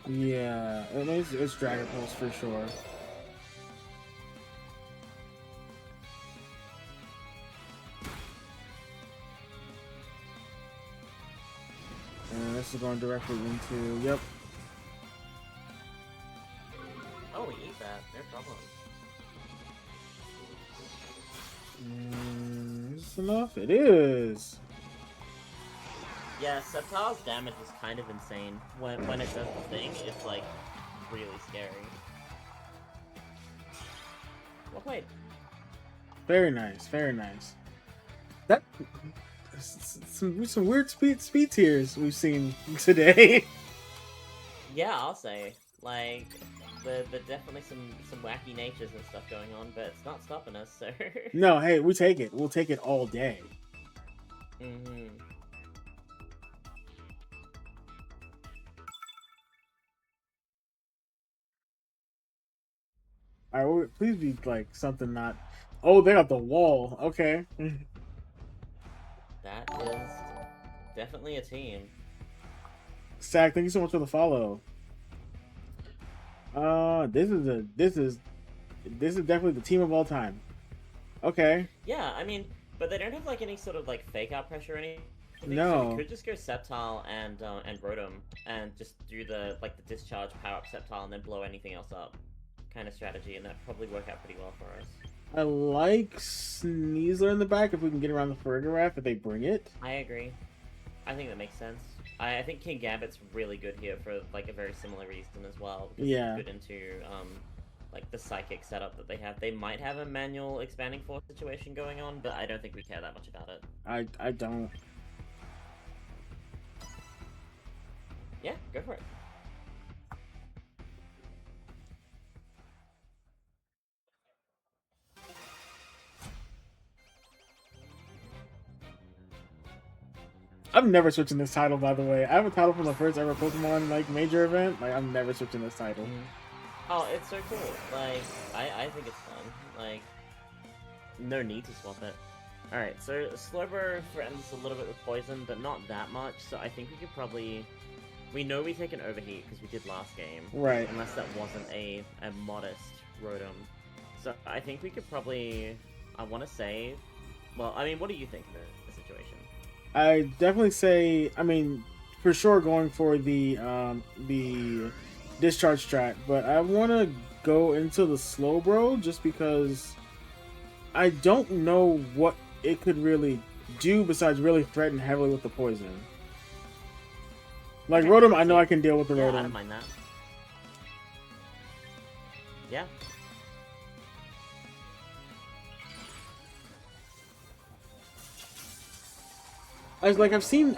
[SPEAKER 1] Yeah, it's Dragon Pulse for sure. And this is going directly into, yep.
[SPEAKER 2] Oh, we eat that, no problem.
[SPEAKER 1] Is this enough? It is!
[SPEAKER 2] Yeah, Sceptile's damage is kind of insane. When it does the thing, it's like really scary. Well played.
[SPEAKER 1] Very nice, very nice. That some weird speed tiers we've seen today.
[SPEAKER 2] Yeah, I'll say. Like, there definitely some wacky natures and stuff going on, but it's not stopping us, so...
[SPEAKER 1] No, hey, we take it. We'll take it all day.
[SPEAKER 2] Mm-hmm.
[SPEAKER 1] Alright, please be, like, something not... Oh, they got the wall. Okay.
[SPEAKER 2] That is definitely a team.
[SPEAKER 1] Stack, thank you so much for the follow. This is definitely the team of all time. Okay.
[SPEAKER 2] Yeah, I mean, but they don't have like any sort of like fake out pressure or anything.
[SPEAKER 1] No.
[SPEAKER 2] So we could just go Sceptile and Rotom and just do the discharge power up Sceptile and then blow anything else up kind of strategy, and that'd probably work out pretty well for us.
[SPEAKER 1] I like Sneasler in the back if we can get around the Farigiraf if they bring it.
[SPEAKER 2] I agree. I think that makes sense. I think King Gambit's really good here for like a very similar reason as well, because
[SPEAKER 1] Yeah.
[SPEAKER 2] he's good into like the psychic setup that they have. They might have a manual expanding force situation going on, but I don't think we care that much about it.
[SPEAKER 1] I don't.
[SPEAKER 2] Yeah, go for it.
[SPEAKER 1] I'm never switching this title, by the way. I have a title from the first ever Pokemon like major event. Like I'm never switching this title.
[SPEAKER 2] Oh, it's so cool. Like, I think it's fun. Like, no need to swap it. Alright, so Slowbro threatens a little bit with poison, but not that much, so I think we could probably... We know we take an overheat, because we did last game.
[SPEAKER 1] Right.
[SPEAKER 2] Unless that wasn't a modest Rotom. So I think we could probably... I want to say... Well, I mean, what do you think of the situation?
[SPEAKER 1] I definitely say, I mean, for sure going for the discharge strat, but I want to go into the Slowbro just because I don't know what it could really do besides really threaten heavily with the poison. Like Rotom, I know I can deal with the
[SPEAKER 2] Yeah,
[SPEAKER 1] Rotom.
[SPEAKER 2] I don't mind that. Yeah.
[SPEAKER 1] I've seen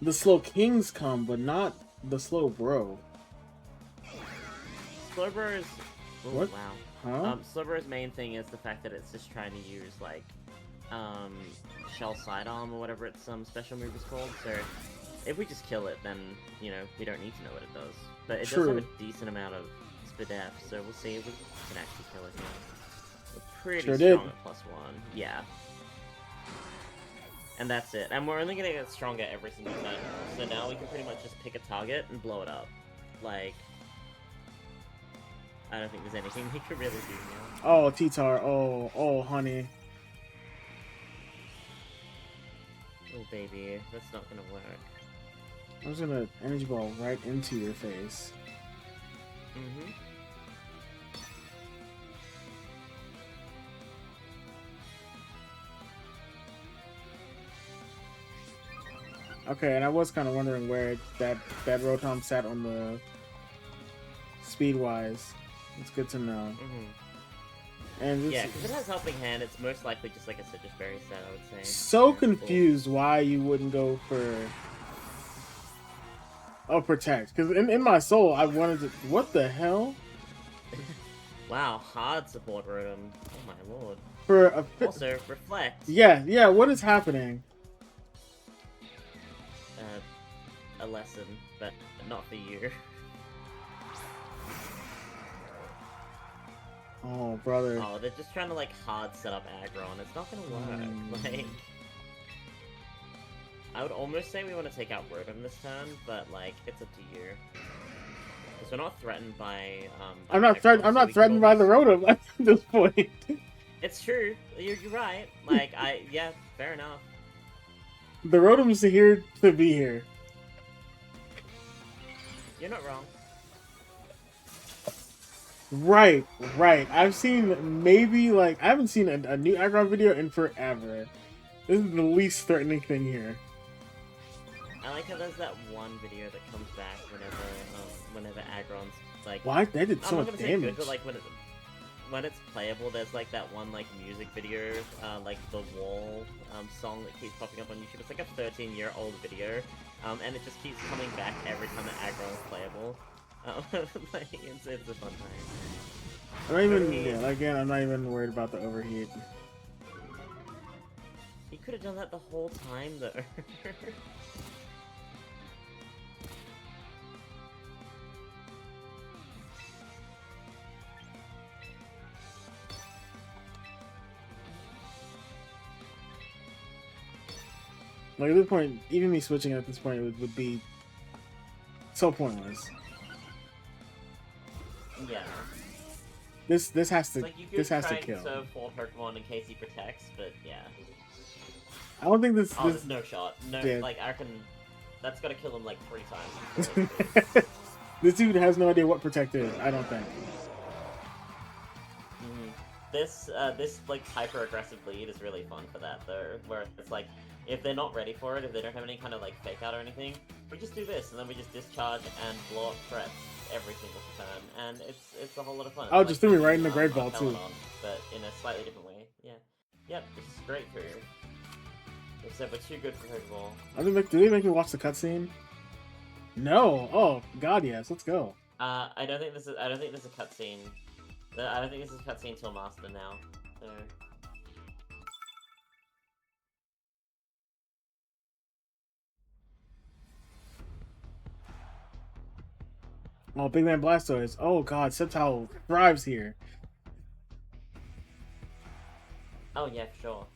[SPEAKER 1] the slow kings come, but not the slow bro.
[SPEAKER 2] Slowbro's... Oh,
[SPEAKER 1] What?
[SPEAKER 2] wow.
[SPEAKER 1] Huh?
[SPEAKER 2] Slowbro's main thing is the fact that it's just trying to use, like, Shell Sidearm or whatever its special move is called, so if we just kill it, then, you know, we don't need to know what it does. But it does have a decent amount of Spadef, so we'll see if we can actually kill it here. We're pretty strong at +1. Yeah. And that's it. And we're only gonna get stronger every single turn. So now we can pretty much just pick a target and blow it up. Like... I don't think there's anything we could really do now.
[SPEAKER 1] Oh, T-Tar. Oh, honey.
[SPEAKER 2] Oh, baby. That's not gonna work.
[SPEAKER 1] I'm just gonna energy ball right into your face.
[SPEAKER 2] Mm-hmm.
[SPEAKER 1] Okay, and I was kind of wondering where that Rotom sat on the speed-wise. It's good to know.
[SPEAKER 2] Mm-hmm.
[SPEAKER 1] And
[SPEAKER 2] yeah, because it has Helping Hand, it's most likely just like a Citrus Berry set, I would say.
[SPEAKER 1] So confused why you wouldn't go for... Oh, Protect. Because in my soul, I wanted to... What the hell?
[SPEAKER 2] Wow, hard support Rotom. Oh my lord. Also, Reflect.
[SPEAKER 1] Yeah, what is happening?
[SPEAKER 2] A lesson, but not for you.
[SPEAKER 1] Oh, brother.
[SPEAKER 2] Oh, they're just trying to, like, hard set up Aggron. It's not gonna work. Like... I would almost say we want to take out Rotom this turn, but, like, it's up to you. Because we're not threatened by,
[SPEAKER 1] I'm not threatened by the Rotom at this point.
[SPEAKER 2] It's true. You're right. Like, yeah, fair enough.
[SPEAKER 1] The Rotom's here to be here.
[SPEAKER 2] You're not wrong.
[SPEAKER 1] Right. I've seen maybe, like, I haven't seen a new Aggron video in forever. This is the least threatening thing here.
[SPEAKER 2] I like how there's that one video that comes back whenever Aggron's, like...
[SPEAKER 1] Why? That did so much
[SPEAKER 2] damage. Good, but, like, when it's playable, there's, like, that one, like, music video, like, The Wall song that keeps popping up on YouTube. It's, like, a 13-year-old video, and it just keeps coming back every time the Aggron's playable. Like, it's a fun time.
[SPEAKER 1] I'm not even, again, I'm not even worried about the overheat.
[SPEAKER 2] You could have done that the whole time, though.
[SPEAKER 1] Like, at this point, even me switching at this point would be so pointless.
[SPEAKER 2] Yeah.
[SPEAKER 1] This has to
[SPEAKER 2] like, you
[SPEAKER 1] this has to
[SPEAKER 2] could try
[SPEAKER 1] kill.
[SPEAKER 2] and serve 4 Pokemon in case he protects, but yeah.
[SPEAKER 1] I don't think this.
[SPEAKER 2] There's no shot. No,
[SPEAKER 1] yeah.
[SPEAKER 2] like, I reckon that's gotta kill him like 3 times.
[SPEAKER 1] This dude has no idea what Protect is. I don't think.
[SPEAKER 2] This like hyper aggressive lead is really fun for that though, where it's like if they're not ready for it, if they don't have any kind of like fake out or anything, we just do this, and then we just discharge and blow up threats every single turn, and it's a whole lot of fun.
[SPEAKER 1] Oh,
[SPEAKER 2] It's
[SPEAKER 1] just
[SPEAKER 2] like
[SPEAKER 1] threw me right in the
[SPEAKER 2] using,
[SPEAKER 1] Great Ball too.
[SPEAKER 2] Peloton, but in a slightly different way. Yeah. Yep, this is great for you. Except we're too good for Pokeball.
[SPEAKER 1] Do they make me watch the cutscene? No. Oh God, yes. Let's go.
[SPEAKER 2] I don't think this is a cutscene. I don't think this is a cutscene till Master now. So.
[SPEAKER 1] Oh, Big Man Blastoise. Oh God, Sceptile thrives here.
[SPEAKER 2] Oh yeah, for sure.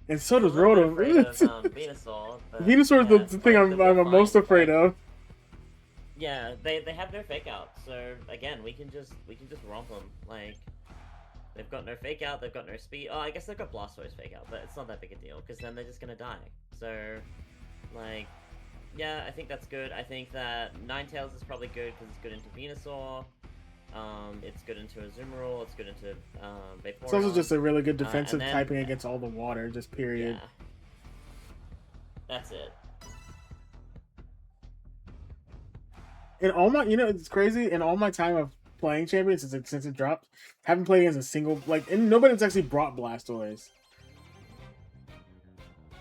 [SPEAKER 1] And so does
[SPEAKER 2] I'm a little
[SPEAKER 1] Rotom.
[SPEAKER 2] bit afraid of Venusaur. But,
[SPEAKER 1] Venusaur
[SPEAKER 2] yeah,
[SPEAKER 1] is the thing
[SPEAKER 2] like,
[SPEAKER 1] I'm most afraid of.
[SPEAKER 2] Yeah, they have no fake out, so again we can just romp them. Like they've got no fake out, they've got no speed. Oh, I guess they've got Blastoise fake out, but it's not that big a deal because then they're just gonna die. So, like, yeah, I think that's good. I think that Ninetales is probably good because it's good into Venusaur. It's good into Azumarill. It's good into Vaporeon.
[SPEAKER 1] It's also just a really good defensive
[SPEAKER 2] then,
[SPEAKER 1] typing against all the water, just period.
[SPEAKER 2] Yeah, that's it.
[SPEAKER 1] In all my, it's crazy. In all my time of playing Champions since it dropped, haven't played against a single and nobody's actually brought Blastoise.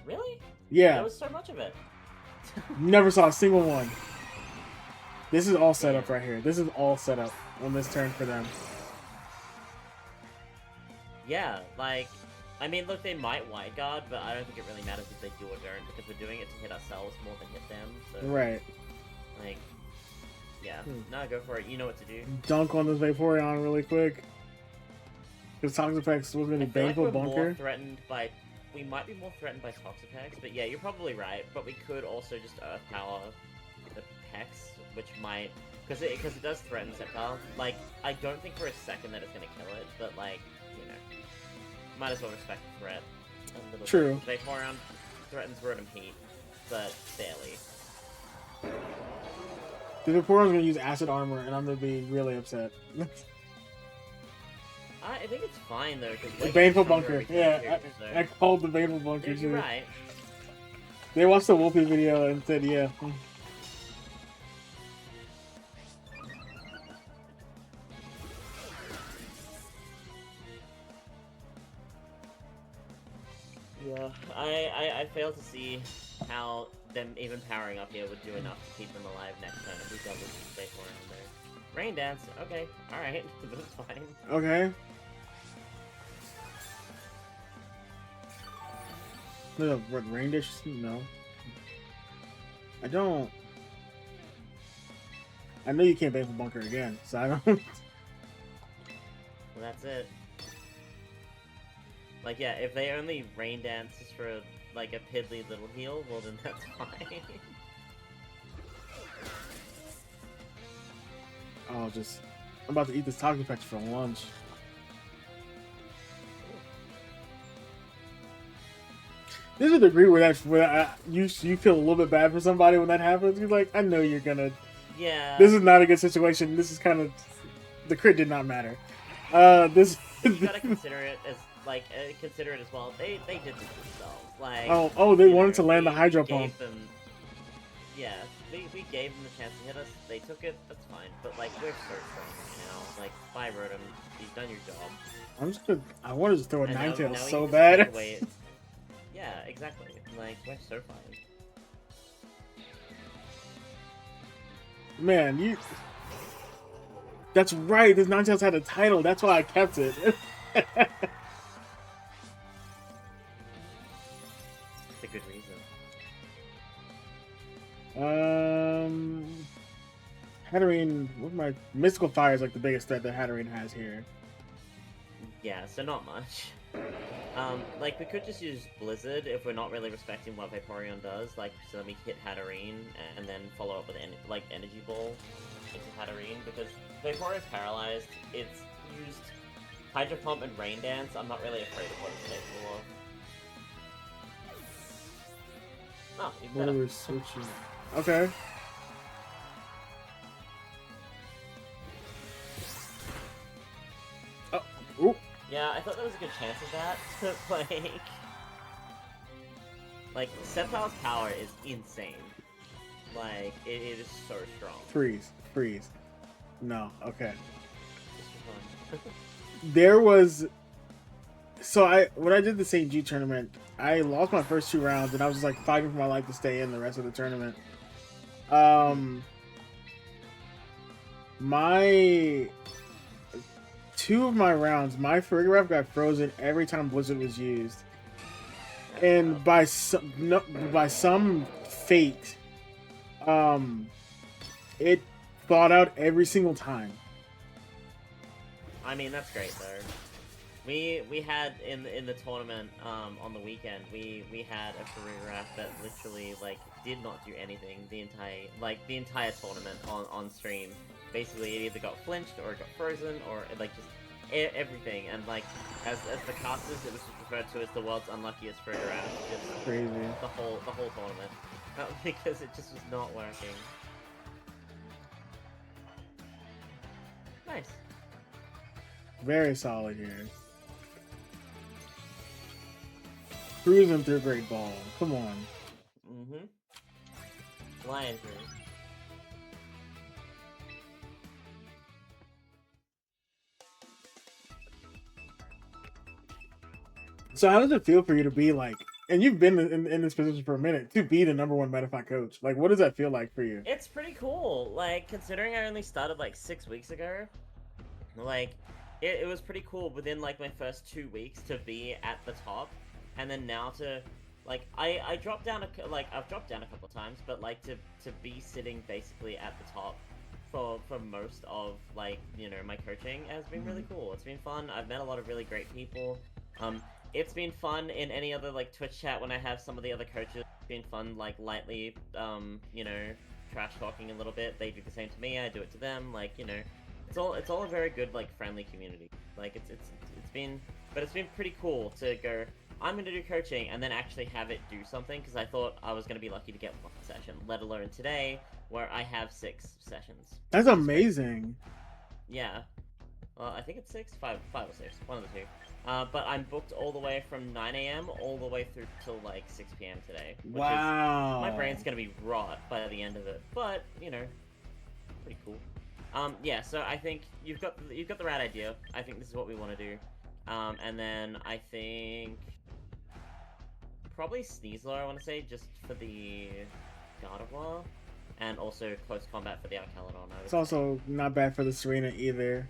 [SPEAKER 2] Really?
[SPEAKER 1] Yeah.
[SPEAKER 2] There was so much of it.
[SPEAKER 1] Never saw a single one. This is all set up right here. This is all set up on this turn for them.
[SPEAKER 2] Yeah, like, I mean, look, they might White Guard, but I don't think it really matters if they do or don't, because we're doing it to hit ourselves more than hit them, so...
[SPEAKER 1] Right.
[SPEAKER 2] Like, yeah. No, go for it. You know what to do.
[SPEAKER 1] Dunk on this Vaporeon really quick. Because Toxapex was going to be Baneful
[SPEAKER 2] like we're
[SPEAKER 1] Bunker.
[SPEAKER 2] More threatened by... We might be more threatened by Toxapex, but yeah, you're probably right, but we could also just Earth Power the Pex, which might... Because it does threaten Sceptile. Like, I don't think for a second that it's going to kill it, but, like, you know... Might as well respect the threat. A little
[SPEAKER 1] True.
[SPEAKER 2] bit. Vaporeon threatens Rotom Heat, but barely.
[SPEAKER 1] The Vaporeon's going to use Acid Armor, and I'm going to be really upset.
[SPEAKER 2] I think it's fine, though, because...
[SPEAKER 1] The Baneful Bunker. Yeah, I called the Baneful Bunker,
[SPEAKER 2] You're right.
[SPEAKER 1] They watched the Wolfie video and said, yeah.
[SPEAKER 2] Yeah, I fail to see how them even powering up here would do enough to keep them alive next turn if we double Vaporeon there. Rain Dance, okay, alright, that's fine.
[SPEAKER 1] Okay. What, Rain Dish? No. I don't. I know you can't Baneful Bunker again, so I don't.
[SPEAKER 2] Well, that's it. Like, yeah, if they only Rain Dances for, like, a piddly little heal, well, then that's fine.
[SPEAKER 1] Oh, just... I'm about to eat this Toxapex for lunch. There's a degree where you feel a little bit bad for somebody when that happens. You're like, I know you're gonna...
[SPEAKER 2] Yeah.
[SPEAKER 1] This is not a good situation. This is kind of... The crit did not matter. This...
[SPEAKER 2] You gotta consider it as... Like, consider it as well. They did this themselves. Like,
[SPEAKER 1] they wanted to land the Hydro Pump.
[SPEAKER 2] Yeah, we gave them the chance to hit us. They took it. That's fine. But like, we're so strong right now. Like, bye, Rotom. You've done your job.
[SPEAKER 1] I'm just gonna. I wanted to throw a Ninetales
[SPEAKER 2] now
[SPEAKER 1] so
[SPEAKER 2] just
[SPEAKER 1] bad.
[SPEAKER 2] take away yeah, exactly. Like, we're so fine.
[SPEAKER 1] Man, you. That's right. This Ninetales had a title. That's why I kept it.
[SPEAKER 2] It's a good reason.
[SPEAKER 1] Hatterene, what my Mystical Fire is like the biggest threat that Hatterene has here.
[SPEAKER 2] Yeah, so not much. Like, we could just use Blizzard if we're not really respecting what Vaporeon does, like, so then we hit Hatterene, and then follow up with, Energy Ball into Hatterene, because Vaporeon's paralyzed, it's used Hydro Pump and Rain Dance, I'm not really afraid of what it's capable of. Oh, even
[SPEAKER 1] What
[SPEAKER 2] better.
[SPEAKER 1] are we switching? Okay. Oh, ooh.
[SPEAKER 2] Yeah, I thought there was a good chance of that, like... Like, Sceptile's power is insane. Like, it is so strong.
[SPEAKER 1] Freeze. No, okay.
[SPEAKER 2] Just for fun.
[SPEAKER 1] There was when I did the St. G tournament, I lost my first 2 rounds and I was just like fighting for my life to stay in the rest of the tournament. My 2 of my rounds, my Farigiraf got frozen every time Blizzard was used. And by some fate, it thawed out every single time.
[SPEAKER 2] I mean, that's great though. We had in the tournament on the weekend we had a Farigiraf that literally like did not do anything the entire tournament on stream. Basically, it either got flinched or it got frozen or like just everything. And like as the casters, it was referred to as the world's unluckiest Farigiraf. Just
[SPEAKER 1] Crazy.
[SPEAKER 2] The whole tournament because it just was not working. Nice.
[SPEAKER 1] Very solid here. Cruising through Great Ball. Come on.
[SPEAKER 2] Flying through.
[SPEAKER 1] So how does it feel for you to be like, and you've been in this position for a minute, to be the #1 Metafy coach? Like, what does that feel like for you?
[SPEAKER 2] It's pretty cool. Like, considering I only started like 6 weeks ago, like, it was pretty cool within like my first 2 weeks to be at the top, and then now to, like, I've dropped down a couple of times, but like to be sitting basically at the top for most of like, you know, my coaching has been really cool. It's been fun. I've met a lot of really great people. It's been fun in any other like Twitch chat when I have some of the other coaches. It's been fun, like lightly, you know, trash talking a little bit. They do the same to me. I do it to them. Like, you know, it's all a very good like friendly community. Like it's been pretty cool to go, I'm gonna do coaching and then actually have it do something, because I thought I was gonna be lucky to get 1 session, let alone today where I have 6 sessions.
[SPEAKER 1] That's amazing.
[SPEAKER 2] Yeah. Well, I think it's 5 or 6, one of the two. But I'm booked all the way from 9 a.m. all the way through till like 6 p.m. today. Which
[SPEAKER 1] Wow.
[SPEAKER 2] is, my brain's gonna be rot by the end of it, but you know, pretty cool. Yeah. So I think you've got the right idea. I think this is what we want to do. And then I think probably Sneasler, I want to say, just for the Gardevoir, and also close combat for the Archelodon.
[SPEAKER 1] It's also not bad for the Serena either.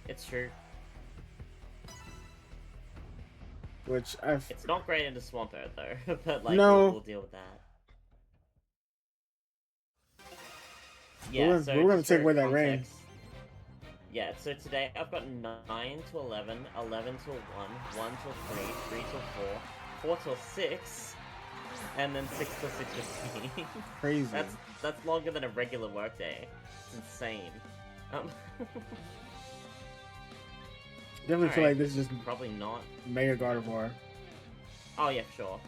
[SPEAKER 2] It's true.
[SPEAKER 1] Which
[SPEAKER 2] It's not great into Swampert though, but like
[SPEAKER 1] no.
[SPEAKER 2] we'll deal with that. Yeah,
[SPEAKER 1] we're gonna take away that rain.
[SPEAKER 2] Yeah, so today I've got 9 to 11, 11 till 1, 1 till 3, 3 till 4, 4 till 6, and then 6 till 6:15.
[SPEAKER 1] Crazy.
[SPEAKER 2] That's longer than a regular workday. It's insane.
[SPEAKER 1] Definitely feel like this is just
[SPEAKER 2] probably not
[SPEAKER 1] Mega Gardevoir.
[SPEAKER 2] Oh yeah, for sure.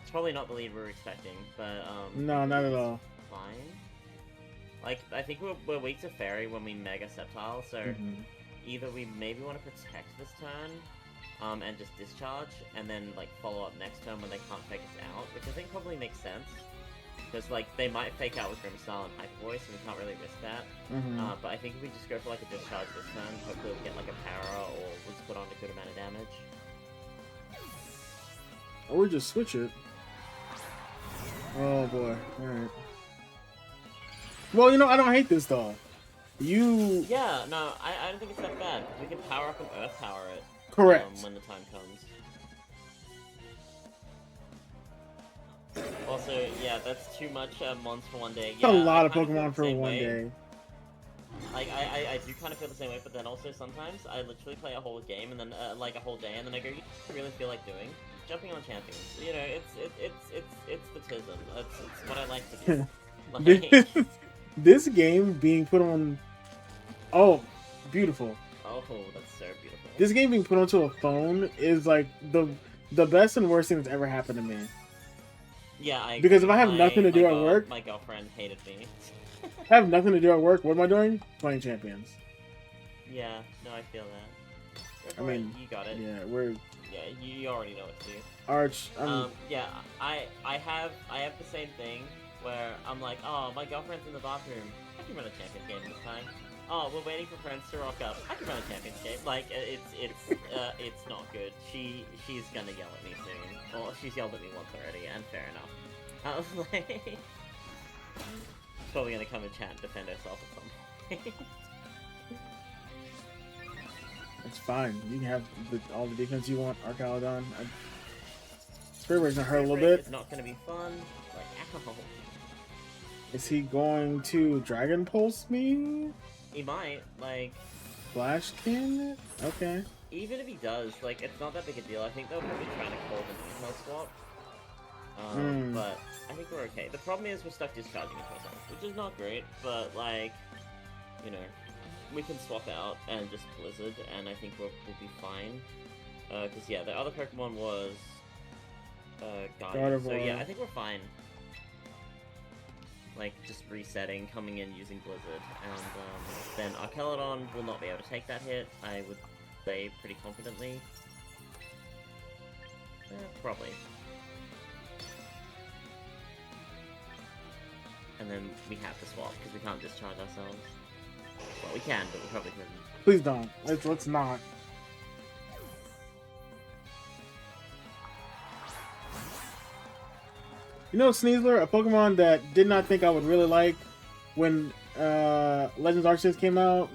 [SPEAKER 2] It's probably not the lead we were expecting, but
[SPEAKER 1] no, not at all.
[SPEAKER 2] Fine. Like, I think we're weak to Fairy when we Mega Sceptile, so either we maybe want to protect this turn, and just discharge, and then like follow up next turn when they can't fake us out, which I think probably makes sense. Because like they might fake out with Grimmstyle and Hyper Voice, and we can't really risk that. But I think if we just go for like a discharge this turn, hopefully we'll get like a para, or we'll just put on a good amount of damage.
[SPEAKER 1] Or just switch it. Oh boy, alright. Well, you know, I don't hate this though.
[SPEAKER 2] Yeah, no, I don't think it's that bad. We can power up and Earth Power it.
[SPEAKER 1] Correct.
[SPEAKER 2] When the time comes. Also, yeah, that's too much mons for one day.
[SPEAKER 1] Yeah, a lot of Pokemon for one day.
[SPEAKER 2] Like, I do kind of feel the same way, but then also sometimes I literally play a whole game and then like a whole day, and then I go, you know what I really feel like doing? Jumping on champions. You know, it's the tism. It's what I like to do. Like,
[SPEAKER 1] this game being put on. Oh, beautiful.
[SPEAKER 2] Oh, that's so beautiful.
[SPEAKER 1] This game being put onto a phone is like the best and worst thing that's ever happened to me.
[SPEAKER 2] Yeah, I agree.
[SPEAKER 1] Because if I have nothing to do at work,
[SPEAKER 2] my girlfriend hated me.
[SPEAKER 1] I have nothing to do at work. What am I doing? Playing champions.
[SPEAKER 2] Yeah, no, I feel that.
[SPEAKER 1] I mean,
[SPEAKER 2] you got it.
[SPEAKER 1] Yeah,
[SPEAKER 2] Yeah, you already know what to do.
[SPEAKER 1] Arch.
[SPEAKER 2] Yeah, I have the same thing where I'm like, oh, my girlfriend's in the bathroom. I can run a champions game this time. Oh, we're waiting for friends to rock up. I can run a champions game. Like, it's not good. She's gonna yell at me soon. Well, she's yelled at me once already, and fair enough. I was like, she's probably gonna come and chat and defend herself at some point.
[SPEAKER 1] It's fine. You can have all the defense you want, Archaludon. Spirit Rake's gonna hurt a little bit.
[SPEAKER 2] It's not gonna be fun. Like, ow.
[SPEAKER 1] Is he going to Dragon Pulse me?
[SPEAKER 2] He might, like...
[SPEAKER 1] Flash Cannon? Okay.
[SPEAKER 2] Even if he does, like, it's not that big a deal. I think they'll probably try to call the detail swap. But I think we're okay. The problem is we're stuck discharging into ourselves, which is not great, but, like, you know, we can swap out and just Blizzard, and I think we'll be fine. Because, yeah, the other Pokemon was... Gardevoir. So, yeah, I think we're fine. Like, just resetting, coming in, using Blizzard, and then Archaludon will not be able to take that hit, I would say pretty confidently. Probably. And then we have to swap, because we can't discharge ourselves. Well, we can, but we probably couldn't.
[SPEAKER 1] Please don't. Let's not. You know, Sneasler, a Pokemon that did not think I would really like when Legends Arceus came out.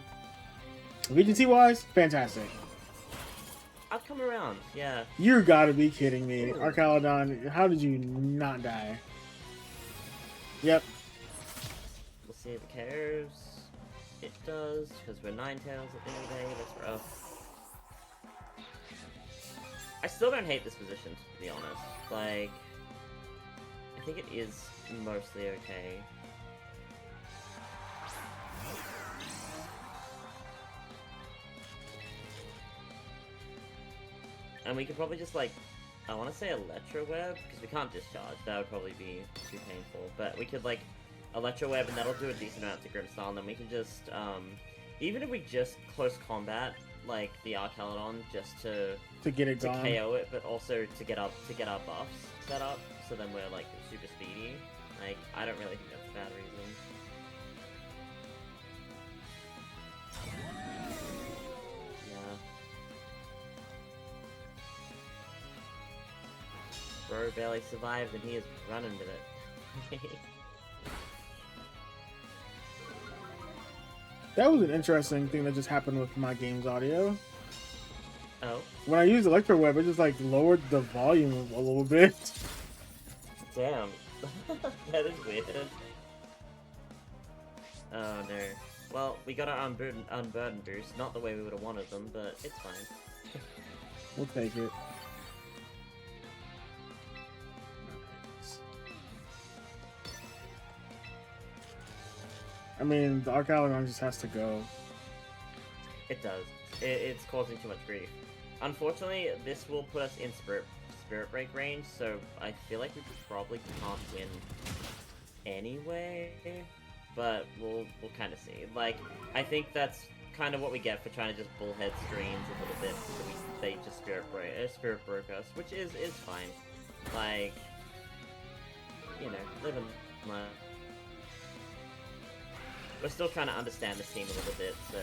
[SPEAKER 1] VGT-wise, fantastic.
[SPEAKER 2] I've come around, yeah.
[SPEAKER 1] You gotta be kidding me. Archaludon, how did you not die? Yep.
[SPEAKER 2] We'll see if it cares. It does, because we're Ninetales at the end of the day. That's rough. I still don't hate this position, to be honest. Like, I think it is mostly okay. And we could probably just, like, I want to say Electro Web, because we can't discharge. That would probably be too painful. But we could, like, Electro Web, and that'll do a decent amount to Grimstyle, and then we can just, even if we just close combat, like, the Archaludon, just to
[SPEAKER 1] get it gone.
[SPEAKER 2] KO it, but also to get our buffs set up, so then we're, like, super speedy. Like, I don't really think that's a bad reason. Bro barely survived and he is running with it.
[SPEAKER 1] That was an interesting thing that just happened with my game's audio.
[SPEAKER 2] Oh?
[SPEAKER 1] When I used Electro Web, it just like lowered the volume a little bit.
[SPEAKER 2] Damn. That is weird. Oh no. Well, we got our unburden boost, not the way we would have wanted them, but it's fine.
[SPEAKER 1] We'll take it. I mean, the Archaludon just has to go.
[SPEAKER 2] It does. It's causing too much grief. Unfortunately, this will put us in Spirit Break range, so I feel like we probably can't win anyway. But we'll kind of see. Like, I think that's kind of what we get for trying to just bullhead streams a little bit. So they just Spirit Broke us, which is fine. Like, you know, living my. We're still trying to understand this team a little bit, so...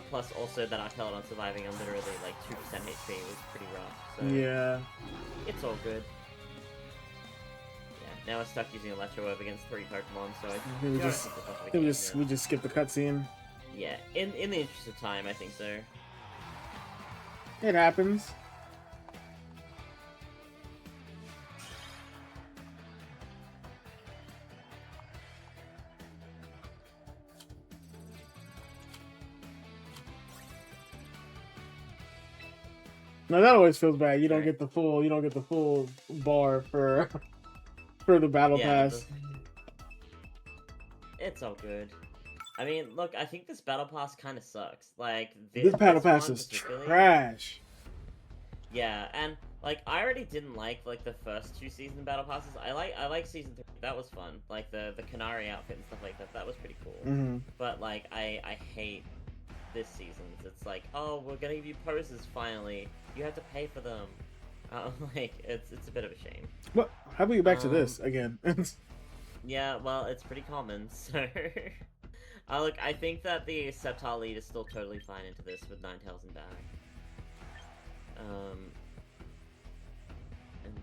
[SPEAKER 2] plus also that Archaludon surviving on literally like 2% HP was pretty rough, so...
[SPEAKER 1] Yeah.
[SPEAKER 2] It's all good. Yeah, now we're stuck using Electro Web against 3 Pokemon, so I think
[SPEAKER 1] we just skip the cutscene.
[SPEAKER 2] Yeah, in the interest of time, I think so.
[SPEAKER 1] It happens. No, that always feels bad. You don't get the full bar for the battle pass.
[SPEAKER 2] It's all good. I mean, look, I think this battle pass kind of sucks. Like
[SPEAKER 1] this battle pass is trash.
[SPEAKER 2] Yeah, and like I already didn't like the first 2 season battle passes. I like season 3. That was fun. Like the Canary outfit and stuff like that. That was pretty cool.
[SPEAKER 1] Mm-hmm.
[SPEAKER 2] But like I hate this season's. It's like, oh, we're gonna give you poses finally. You have to pay for them. Like it's a bit of a shame.
[SPEAKER 1] What? How about you back to
[SPEAKER 2] Um,
[SPEAKER 1] this again?
[SPEAKER 2] yeah, well, it's pretty common, so. Look, I think that the Sceptile lead is still totally fine into this with Ninetales and back. And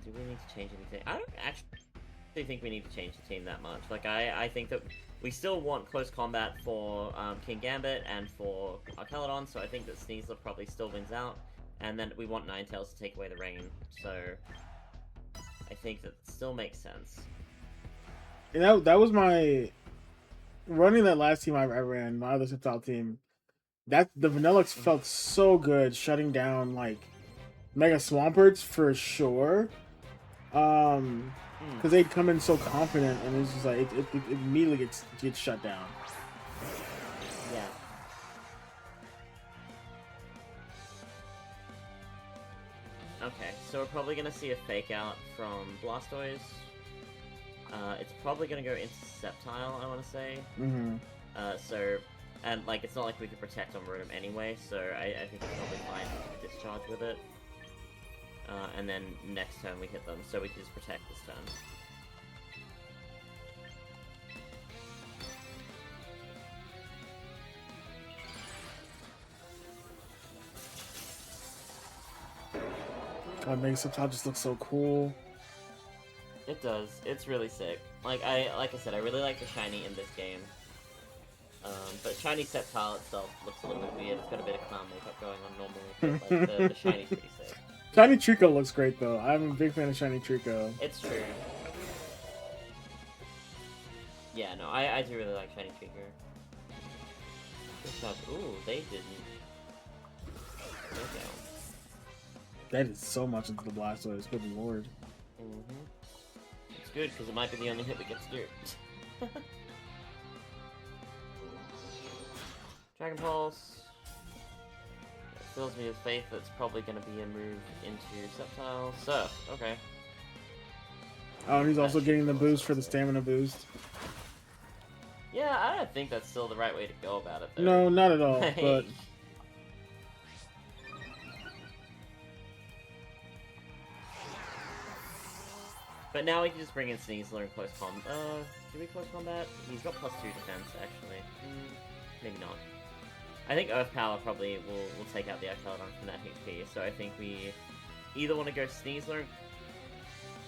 [SPEAKER 2] do we need to change anything? I don't actually think we need to change the team that much. Like, I think that we still want close combat for King Gambit and for Archelodon, so I think that Sneasler probably still wins out. And then we want Ninetales to take away the rain, so I think that still makes sense.
[SPEAKER 1] And that was my running that last team I ran, my other Sceptile team. That the Vanillux felt so good shutting down like Mega Swamperts for sure. Because they'd come in so confident, and it's just like it immediately gets shut down.
[SPEAKER 2] Yeah. Okay, so we're probably gonna see a fake out from Blastoise. It's probably gonna go into Sceptile, I want to say.
[SPEAKER 1] Mm-hmm.
[SPEAKER 2] And like it's not like we could protect on Rotom anyway, so I think it's probably fine to discharge with it. And then next turn we hit them, so we can just protect this turn.
[SPEAKER 1] God, Mega Sceptile just looks so cool.
[SPEAKER 2] It does. It's really sick. Like I said, I really like the shiny in this game. But shiny Sceptile itself looks a little bit weird. It's got a bit of clown makeup going on normally, but like the shiny's pretty sick.
[SPEAKER 1] Shiny Trico looks great though. I'm a big fan of Shiny Trico.
[SPEAKER 2] It's true. Yeah, no, I do really like shiny Trico. Ooh, they didn't. Okay.
[SPEAKER 1] That is so much into the Blastoise. Good lord.
[SPEAKER 2] It's good because it might be the only hit we get to do. Dragon Pulse. It fills me with faith that it's probably going to be a move into Sceptile. Surf, okay.
[SPEAKER 1] Oh, and he's also getting the boost for the stamina boost.
[SPEAKER 2] Yeah, I don't think that's still the right way to go about it, though.
[SPEAKER 1] No, not at all, but...
[SPEAKER 2] But now we can just bring in Sneasler in close combat. Do we close combat? He's got +2 defense, actually. Maybe not. I think Earth Power probably will take out the Archelodon from that HP, so I think we either want to go Sneasler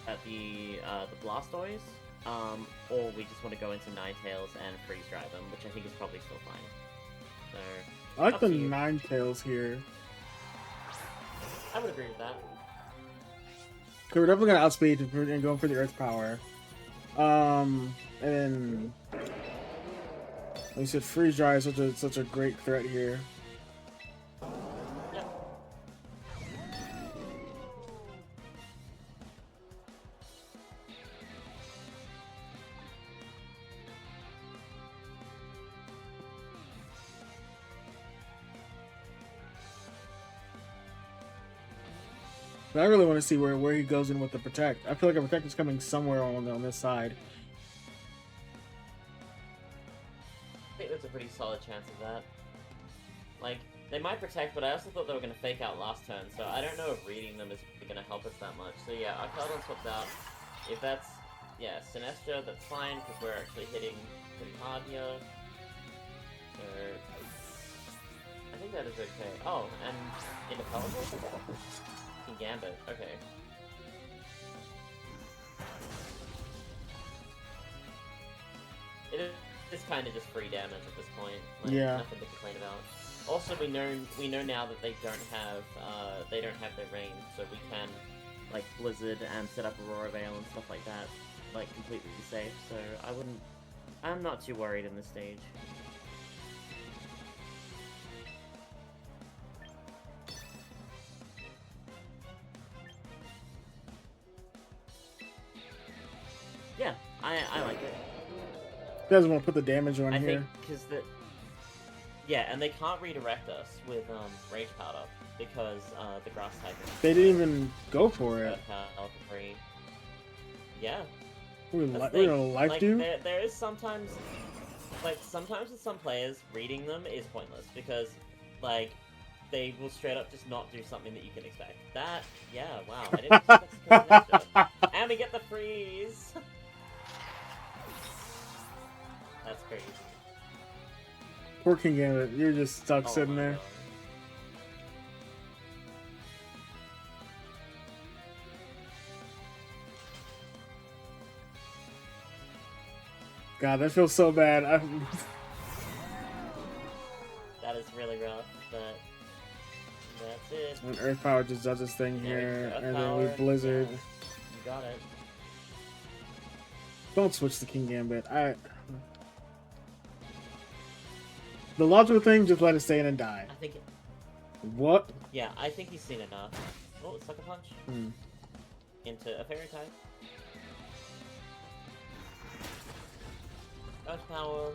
[SPEAKER 2] at the Blastoise, or we just want to go into Ninetales and freeze dry them, which I think is probably still fine. So
[SPEAKER 1] I like the Ninetales here.
[SPEAKER 2] I would agree with that.
[SPEAKER 1] Okay, we're definitely gonna outspeed and going for the Earth Power. And then like you said, freeze dry is such a great threat here.
[SPEAKER 2] Yeah.
[SPEAKER 1] But I really want to see where he goes in with the Protect. I feel like a Protect is coming somewhere on this side.
[SPEAKER 2] I think there's a pretty solid chance of that. Like, they might Protect, but I also thought they were going to fake out last turn, so I don't know if reading them is going to help us that much. So yeah, Archelodon swaps out. If that's, yeah, Sinestro, that's fine, because we're actually hitting pretty hard here. So, I think that is okay. Oh, and Intelligence? Gambit, okay. It is kind of just free damage at this point. Like,
[SPEAKER 1] yeah.
[SPEAKER 2] Nothing to complain about. Also, we know now that they don't have their rain, so we can like Blizzard and set up Aurora Veil and stuff like that, like completely safe. So I'm not too worried in this stage. Yeah, I like it.
[SPEAKER 1] You guys want to put the damage on
[SPEAKER 2] I
[SPEAKER 1] here?
[SPEAKER 2] think because yeah, and they can't redirect us with Rage Powder because the Grass type.
[SPEAKER 1] They didn't even go for it.
[SPEAKER 2] Free. Yeah.
[SPEAKER 1] We're gonna life
[SPEAKER 2] like,
[SPEAKER 1] do.
[SPEAKER 2] There is sometimes with some players reading them is pointless because like they will straight up just not do something that you can expect. That, yeah, wow, I didn't expect that to kill the ninja. And we get the freeze! That's crazy.
[SPEAKER 1] Poor King Gambit, you're just stuck
[SPEAKER 2] Oh
[SPEAKER 1] sitting
[SPEAKER 2] my
[SPEAKER 1] there.
[SPEAKER 2] god.
[SPEAKER 1] God, that feels so bad.
[SPEAKER 2] That is really rough, but that's it.
[SPEAKER 1] When Earth Power just does its thing here,
[SPEAKER 2] Earth
[SPEAKER 1] and then we
[SPEAKER 2] Power,
[SPEAKER 1] Blizzard.
[SPEAKER 2] yeah, you got it.
[SPEAKER 1] Don't switch to King Gambit. The logical thing, just let it stay in and die.
[SPEAKER 2] I think,
[SPEAKER 1] What?
[SPEAKER 2] yeah, I think he's seen enough. Oh, Sucker Punch into a Fairy type. Earth Power.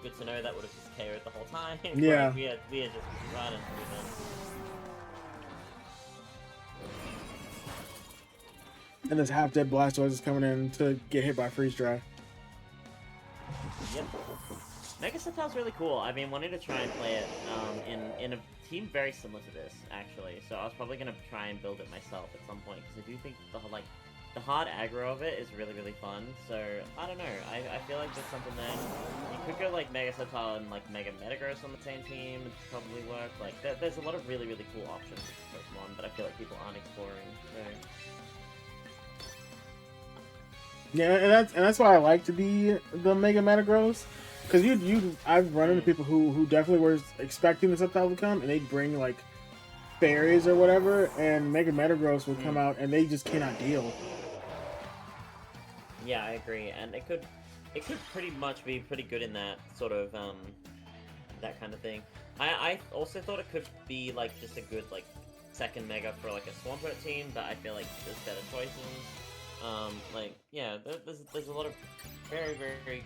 [SPEAKER 2] Good to know that would have just KO'd the whole time.
[SPEAKER 1] Yeah.
[SPEAKER 2] Like, we had just running through them.
[SPEAKER 1] And this half-dead Blastoise is coming in to get hit by Freeze Dry.
[SPEAKER 2] Yep. Mega Sceptile's really cool. I've been wanting to try and play it in a team very similar to this, actually. So I was probably going to try and build it myself at some point, because I do think the hard aggro of it is really, really fun. So, I don't know. I feel like there's something there. You could go like Mega Sceptile and like Mega Metagross on the same team. It'd probably work. Like, there's a lot of really, really cool options with Pokemon that I feel like people aren't exploring. So...
[SPEAKER 1] Yeah, and that's why I like to be the Mega Metagross, because I've run into people who definitely were expecting the Sceptile to come, and they'd bring like fairies or whatever, and Mega Metagross would come out, and they just cannot deal.
[SPEAKER 2] Yeah, I agree, and it could pretty much be pretty good in that sort of that kind of thing. I also thought it could be like just a good like second Mega for like a Swampert team, but I feel like there's better choices. Like, yeah, there's a lot of very, very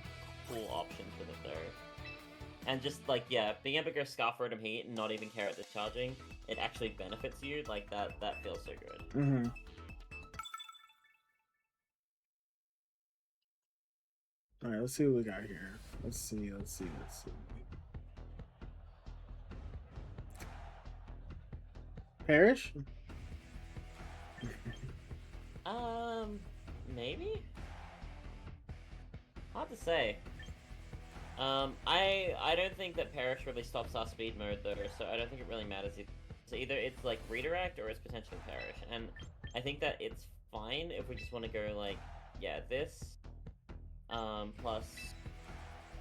[SPEAKER 2] cool options with it though. And just like, yeah, being able to go Scarf Rotom Heat and not even care at discharging, it actually benefits you, like that feels so good.
[SPEAKER 1] Mm-hmm. Alright, let's see what we got here. Let's see. Perish?
[SPEAKER 2] Maybe? Hard to say. I don't think that Perish really stops our speed mode though, so I don't think it really matters if so either it's like redirect or it's potentially Perish. And I think that it's fine if we just want to go like, yeah, this plus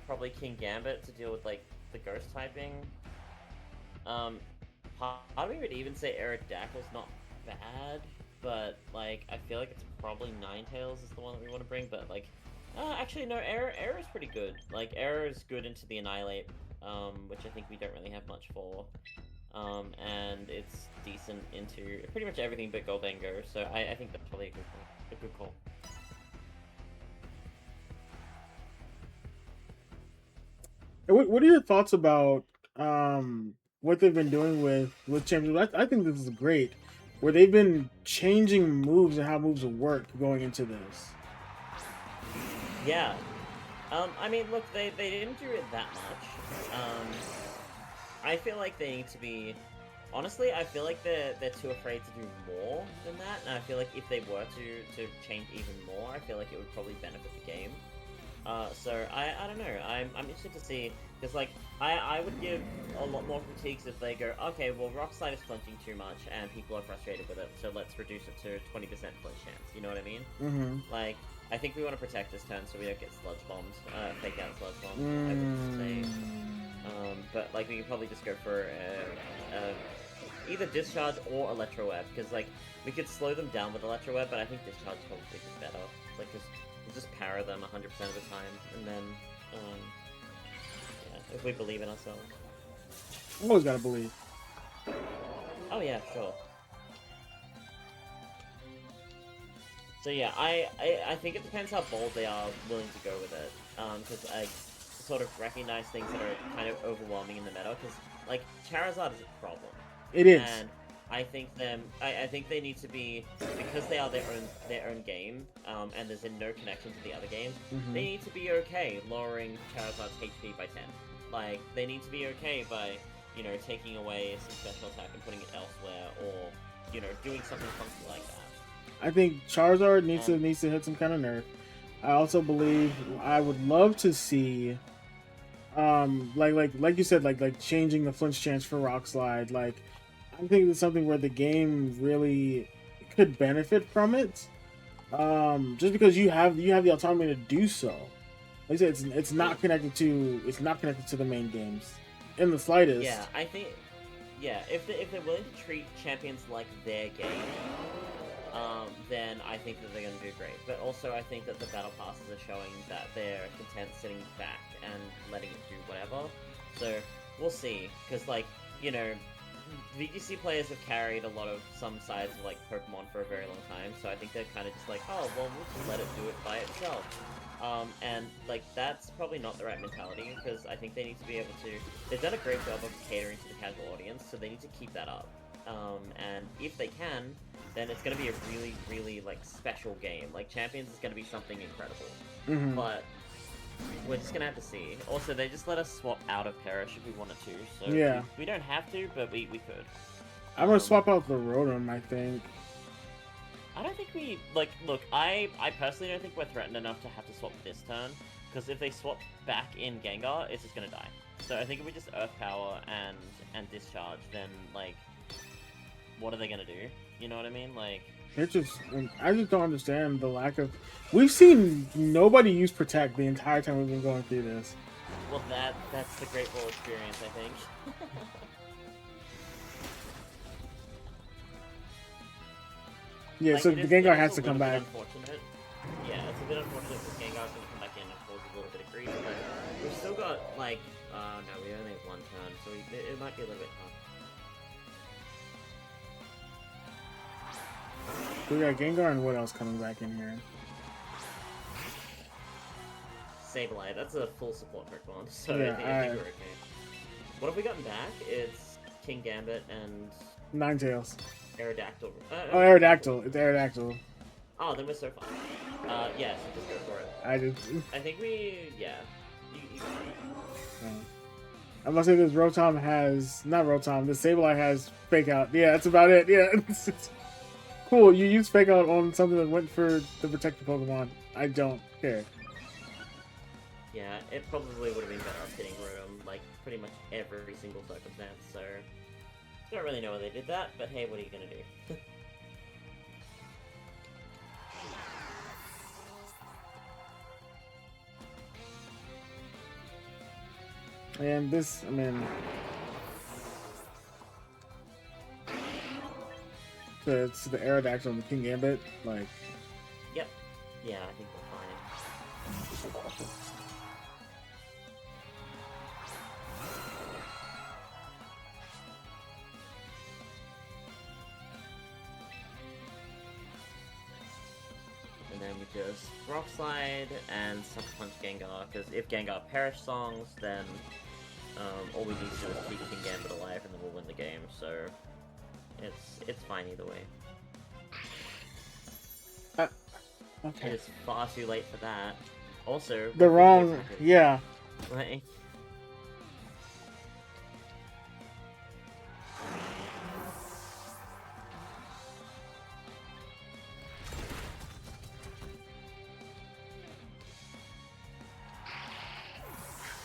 [SPEAKER 2] probably King Gambit to deal with like the ghost typing. Part of me would even say Aerodactyl's not bad, but like I feel like it's probably Ninetales is the one that we want to bring, but like actually no, Error is pretty good. Like Error is good into the Annihilate, which I think we don't really have much for. And it's decent into pretty much everything but Goldengo, so I think that's probably a good call.
[SPEAKER 1] What are your thoughts about what they've been doing with champions? I think this is great, where they've been changing moves and how moves will work going into this.
[SPEAKER 2] Yeah. I mean, look, they didn't do it that much. I feel like they need to be... Honestly, I feel like they're too afraid to do more than that, and I feel like if they were to change even more, I feel like it would probably benefit the game. So, I don't know, I'm interested to see, because, like, I would give a lot more critiques if they go, okay, well, Rock Slide is flinching too much, and people are frustrated with it, so let's reduce it to 20% flinch chance, you know what I mean?
[SPEAKER 1] Mm-hmm.
[SPEAKER 2] Like, I think we want to protect this turn so we don't get sludge bombed, fake out sludge bombed, I would say. But, like, we can probably just go for either Discharge or Electro Web, because, like, we could slow them down with Electro Web, but I think Discharge is probably just better. Like, we'll just power them 100% of the time, and then, yeah, if we believe in ourselves.
[SPEAKER 1] Always gotta believe.
[SPEAKER 2] Oh yeah, sure. So yeah, I think it depends how bold they are willing to go with it, because I sort of recognize things that are kind of overwhelming in the meta, because, like, Charizard is a problem.
[SPEAKER 1] It is.
[SPEAKER 2] And I think I think they need to be, because they are their own game, and there's no connection to the other games. They need to be okay lowering Charizard's HP by 10. Like, they need to be okay by, you know, taking away some special attack and putting it elsewhere, or you know, doing something funky like that.
[SPEAKER 1] I think Charizard
[SPEAKER 2] And
[SPEAKER 1] needs to hit some kind of nerf. I also believe I would love to see like you said, like changing the flinch chance for Rock Slide. Like I think it's something where the game really could benefit from it. Just because you have the autonomy to do so. Like I said, it's not connected to the main games in the slightest.
[SPEAKER 2] yeah, I think yeah, if they're willing to treat champions like their game, then I think that they're going to do great. But also, I think that the battle passes are showing that they're content sitting back and letting it do whatever. So we'll see, because like you know, VGC players have carried a lot of some sides of like Pokemon for a very long time. So I think they're kind of just like, oh well, we'll just let it do it by itself. And like that's probably not the right mentality, because I think they need to be able to. They've done a great job of catering to the casual audience, so they need to keep that up. And if they can, then it's going to be a really, really like special game. Like Champions is going to be something incredible.
[SPEAKER 1] Mm-hmm.
[SPEAKER 2] But we're just going to have to see. Also, they just let us swap out of Perish if we wanted to, so
[SPEAKER 1] Yeah,
[SPEAKER 2] we don't have to, but we could.
[SPEAKER 1] I'm gonna swap out the Rotom. I think.
[SPEAKER 2] I don't think we like. Look, I personally don't think we're threatened enough to have to swap this turn, because if they swap back in Gengar, it's just gonna die. So I think if we just Earth Power and Discharge, then like, what are they gonna do? You know what I mean? Like,
[SPEAKER 1] It's just I just don't understand the lack of. We've seen nobody use Protect the entire time we've been going through this.
[SPEAKER 2] well, that's the Great Ball experience, I think.
[SPEAKER 1] Yeah,
[SPEAKER 2] Like,
[SPEAKER 1] so
[SPEAKER 2] it
[SPEAKER 1] the
[SPEAKER 2] is,
[SPEAKER 1] Gengar
[SPEAKER 2] it is
[SPEAKER 1] has
[SPEAKER 2] a
[SPEAKER 1] to come
[SPEAKER 2] little bit
[SPEAKER 1] back.
[SPEAKER 2] unfortunate. Yeah, it's a bit unfortunate because Gengar's gonna come back in and cause a little bit of grief, but we've still got like, no, we only have one turn, so it might be a little bit tough.
[SPEAKER 1] We got Gengar and what else coming back in here?
[SPEAKER 2] Sableye, that's a full support Pokemon, so
[SPEAKER 1] Yeah,
[SPEAKER 2] I think we're okay. What have we gotten back? It's King Gambit and
[SPEAKER 1] Ninetales.
[SPEAKER 2] Aerodactyl.
[SPEAKER 1] Oh, Aerodactyl. It's Aerodactyl.
[SPEAKER 2] Oh, then we're so fine. Yeah, so just go for it.
[SPEAKER 1] I just.
[SPEAKER 2] I think we, yeah. You
[SPEAKER 1] I'm gonna say this Rotom has not Rotom. This Sableye has Fake Out. Yeah, that's about it. Yeah, it's cool. You use Fake Out on something that went for the protected Pokemon. I don't care.
[SPEAKER 2] Yeah, it probably would have been better off hitting Rotom, like, pretty much every single circumstance, so... Don't really know why they did that, but hey, what are you gonna do?
[SPEAKER 1] And this, I mean, it's the Aerodactyl and the King Gambit, like.
[SPEAKER 2] Yep. Yeah, I think we're fine. And then we just Rock Slide and Sucker Punch Gengar, because if Gengar Perish songs, then all we need to do is keep King Gambit alive and then we'll win the game, so it's fine either way.
[SPEAKER 1] Okay.
[SPEAKER 2] It is far too late for that. Also,
[SPEAKER 1] The wrong, yeah.
[SPEAKER 2] Like,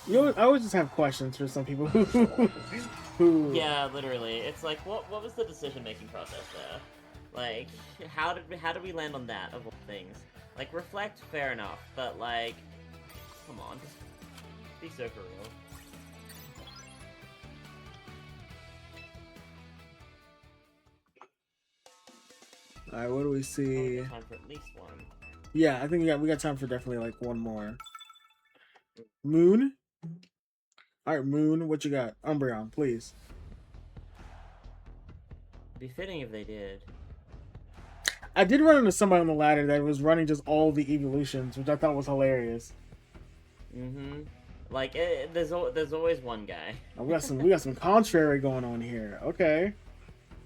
[SPEAKER 1] You know, I always just have questions for some people who
[SPEAKER 2] yeah, literally. It's like, what was the decision-making process there? Like, how did we land on that, of all things? Like, reflect, fair enough, but like, come on, just be so for real.
[SPEAKER 1] All right, what do we see?
[SPEAKER 2] Oh, time for at least one.
[SPEAKER 1] Yeah, I think we got time for definitely like one more. Moon. All right, Moon. What you got? Umbreon, please.
[SPEAKER 2] It'd be fitting if they did.
[SPEAKER 1] I did run into somebody on the ladder that was running just all the evolutions, which I thought was hilarious.
[SPEAKER 2] Mm-hmm. Like, there's always one guy.
[SPEAKER 1] Oh, we got some contrary going on here. Okay,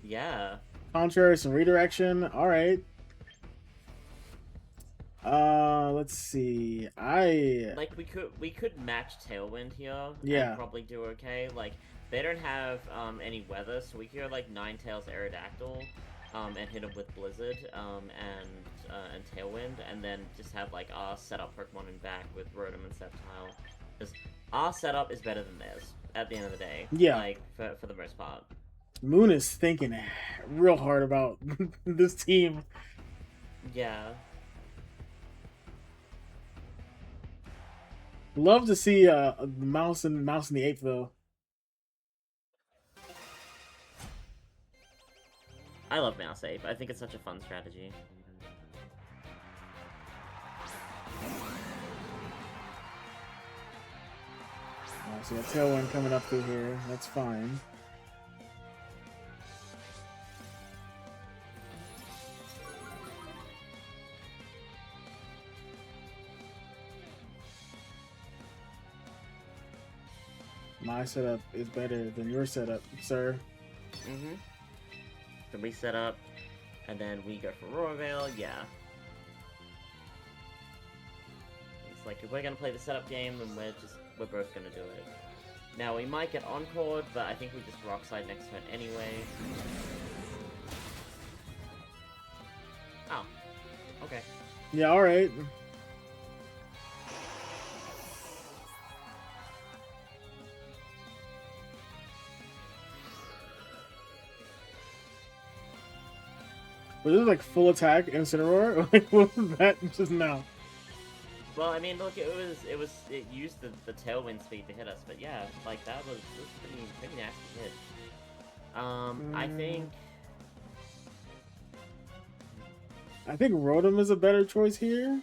[SPEAKER 2] Yeah.
[SPEAKER 1] contrary, some redirection. All right. Let's see.
[SPEAKER 2] Like, we could match Tailwind here.
[SPEAKER 1] Yeah.
[SPEAKER 2] And probably do okay. Like, they don't have any weather, so we could go like Ninetales Aerodactyl, and hit them with Blizzard, and Tailwind, and then just have like our setup Pokemon in back with Rotom and Sceptile. Because our setup is better than theirs at the end of the day.
[SPEAKER 1] Yeah.
[SPEAKER 2] Like for the most part.
[SPEAKER 1] Moon is thinking real hard about this team.
[SPEAKER 2] Yeah.
[SPEAKER 1] Love to see mouse in the eighth though.
[SPEAKER 2] I love Mouse Ape. I think it's such a fun strategy.
[SPEAKER 1] So we got Tailwind coming up through here. That's fine. My setup is better than your setup, sir.
[SPEAKER 2] Mm-hmm. So we set up, and then we go for Roarveil, yeah. It's like, if we're gonna play the setup game, then we're both gonna do it. Now, we might get Encored, but I think we just Rock Slide next turn anyway. Oh. Okay.
[SPEAKER 1] Yeah, alright. Was this like full attack Incineroar? Like, what was that just now?
[SPEAKER 2] Well, I mean, look, it used the tailwind speed to hit us, but yeah, like that was pretty nasty hit.
[SPEAKER 1] I think Rotom is a better choice here.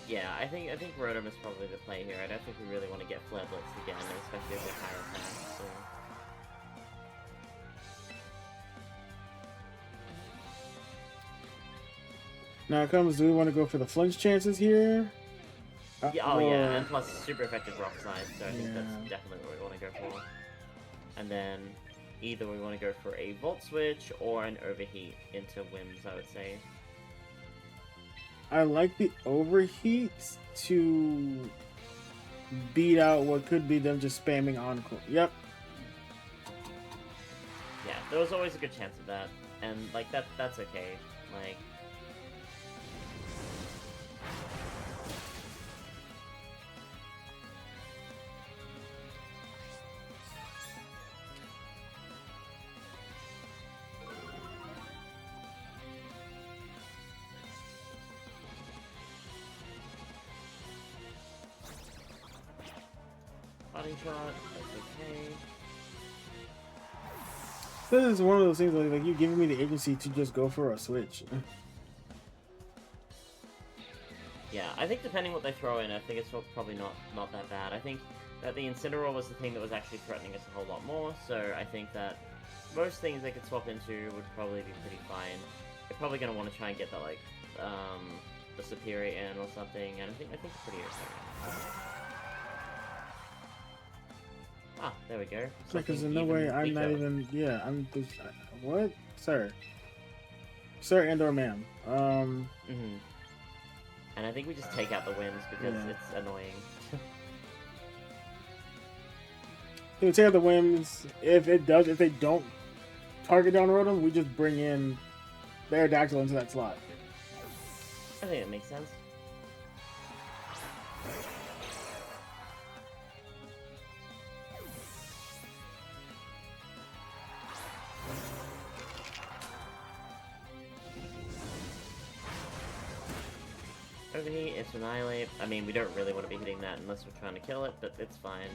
[SPEAKER 2] Yeah, I think Rotom is probably the play here. I don't think we really want to get Flare Blitz again, especially with Higher Attack, so...
[SPEAKER 1] Now it comes, do we want to go for the flinch chances here?
[SPEAKER 2] Yeah, oh yeah, and plus super effective Rock Slide, so I think that's definitely what we want to go for. And then either we want to go for a Volt Switch or an Overheat into Wims, I would say.
[SPEAKER 1] I like the Overheat to beat out what could be them just spamming Encore. Yep.
[SPEAKER 2] Yeah, there was always a good chance of that, and like that's okay. Like... Body shot, that's okay.
[SPEAKER 1] This is one of those things like you giving me the agency to just go for a switch.
[SPEAKER 2] Yeah, I think depending what they throw in, I think it's probably not that bad. I think that the Incineroar was the thing that was actually threatening us a whole lot more, so I think that most things they could swap into would probably be pretty fine. They're probably going to want to try and get the, like, the Superior in or something, and I think it's pretty okay. Ah, there we go.
[SPEAKER 1] Because in no way I'm not even. Yeah, I'm just. What, sir? Sir and/or ma'am.
[SPEAKER 2] And I think we just take out the Wims because it's annoying.
[SPEAKER 1] We take out the Wims. If they don't target down Rotom, we just bring in the Aerodactyl into that slot.
[SPEAKER 2] I think that makes sense. Overheat, it's Annihilate. I mean, we don't really want to be hitting that unless we're trying to kill it, but it's fine.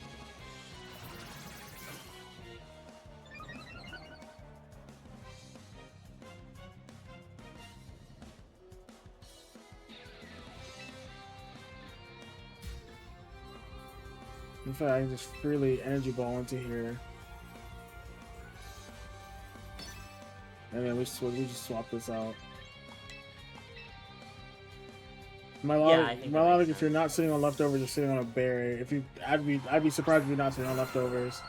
[SPEAKER 1] In fact, I can just freely Energy Ball into here. And then we just swap this out. My logic, if you're not sitting on leftovers, you're sitting on a berry. I'd be surprised if you're not sitting on leftovers.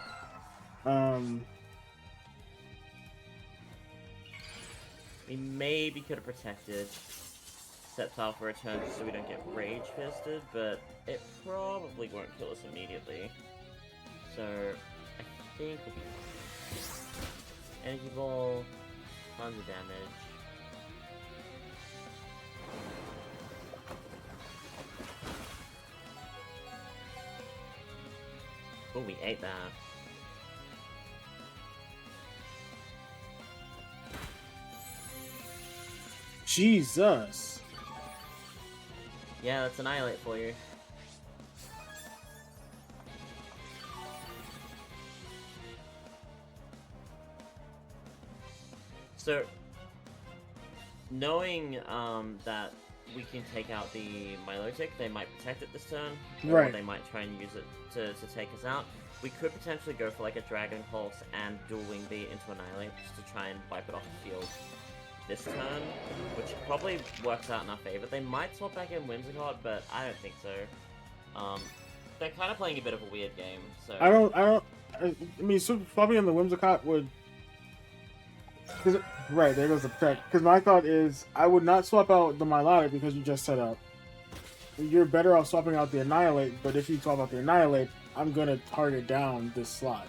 [SPEAKER 2] We maybe could have protected Sceptile for a turn just so we don't get Rage Fisted, but it probably won't kill us immediately. So I think will be fine. Energy Ball, tons of damage. Oh, we ate that.
[SPEAKER 1] Jesus.
[SPEAKER 2] Yeah, that's Annihilate for you. So, knowing that we can take out the Milotic, they might protect it this turn, or
[SPEAKER 1] Right.
[SPEAKER 2] they might try and use it to take us out. We could potentially go for like a Dragon Pulse and Dual Wing Beat into Annihilate just to try and wipe it off the field this turn, which probably works out in our favor. They might swap back in Whimsicott, but I don't think so. They're kind of playing a bit of a weird game, so...
[SPEAKER 1] I mean, Super Fluffy and the Whimsicott would... Right, there goes the protect. Because my thought is, I would not swap out the Milotic because you just set up. You're better off swapping out the Annihilate, but if you swap out the Annihilate, I'm going to target down this slot.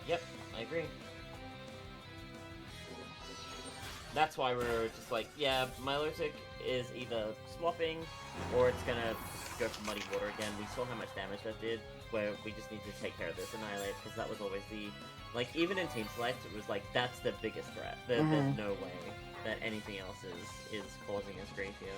[SPEAKER 2] Yep, I agree. That's why we're just like, yeah, Milotic is either swapping, or it's gonna go for Muddy Water again. We saw how much damage that did, where we just need to take care of this Annihilate, because that was always the... Like, even in Team Select, it was like, that's the biggest threat. There's no way that anything else is causing us grief here.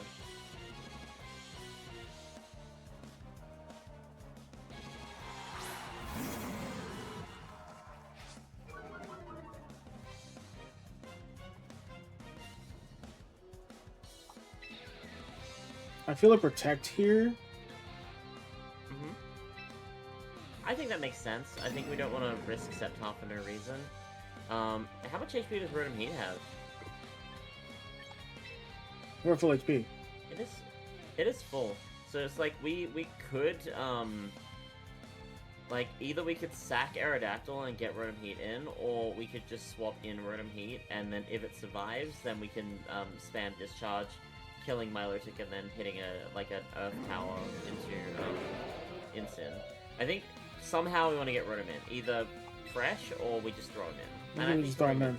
[SPEAKER 1] I feel a Protect here.
[SPEAKER 2] I think that makes sense. I think we don't want to risk Septop for no reason. How much HP does Rotom Heat have?
[SPEAKER 1] We're full HP.
[SPEAKER 2] It is full. So it's like we could like either we could sack Aerodactyl and get Rotom Heat in, or we could just swap in Rotom Heat, and then if it survives, then we can spam Discharge, killing Milotic and then hitting an Earth Power into Incin. I think somehow we want to get Rotom in, either fresh or we just throw him in.
[SPEAKER 1] I think we just throw him in.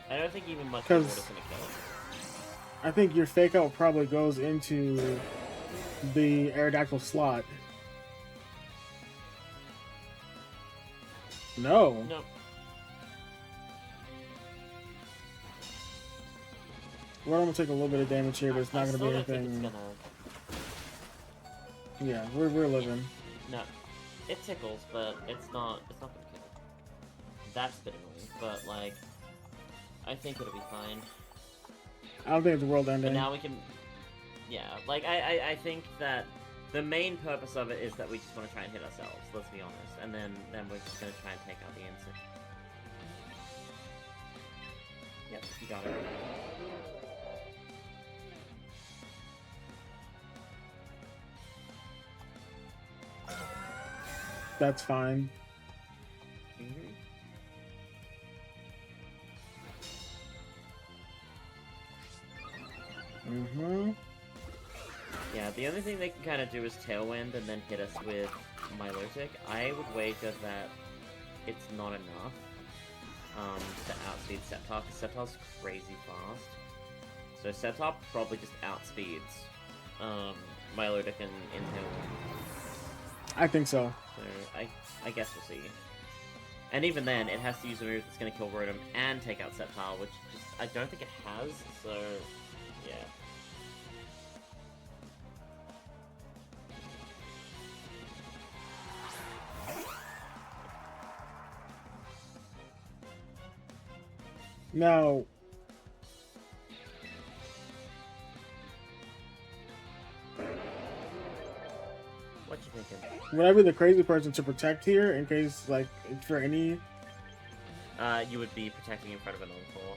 [SPEAKER 2] I don't think even much water's gonna kill him.
[SPEAKER 1] I think your Fake Out probably goes into the Aerodactyl slot. No.
[SPEAKER 2] No.
[SPEAKER 1] We're gonna take a little bit of damage here, but it's not gonna be anything. Yeah, we're living.
[SPEAKER 2] No, it tickles, but it's not gonna kill. That's a bit annoying, but like, I think it'll be fine.
[SPEAKER 1] I don't think it's world ending.
[SPEAKER 2] But now we can, yeah, like I think that the main purpose of it is that we just want to try and hit ourselves. Let's be honest, and then we're just gonna try and take out the insect. Yep, you got it.
[SPEAKER 1] That's fine.
[SPEAKER 2] Yeah, the only thing they can kind of do is Tailwind and then hit us with Milotic. I would wager that it's not enough to outspeed Septop, because Septop's crazy fast. So Septop probably just outspeeds Milotic and Tailwind.
[SPEAKER 1] I think so.
[SPEAKER 2] So I guess we'll see. And even then, it has to use a move that's going to kill Rotom and take out Sceptile, which just I don't think it has, so yeah.
[SPEAKER 1] Now,
[SPEAKER 2] what you thinking?
[SPEAKER 1] would I be the crazy person to protect here in case, like, for any?
[SPEAKER 2] You would be protecting in front of an Encore,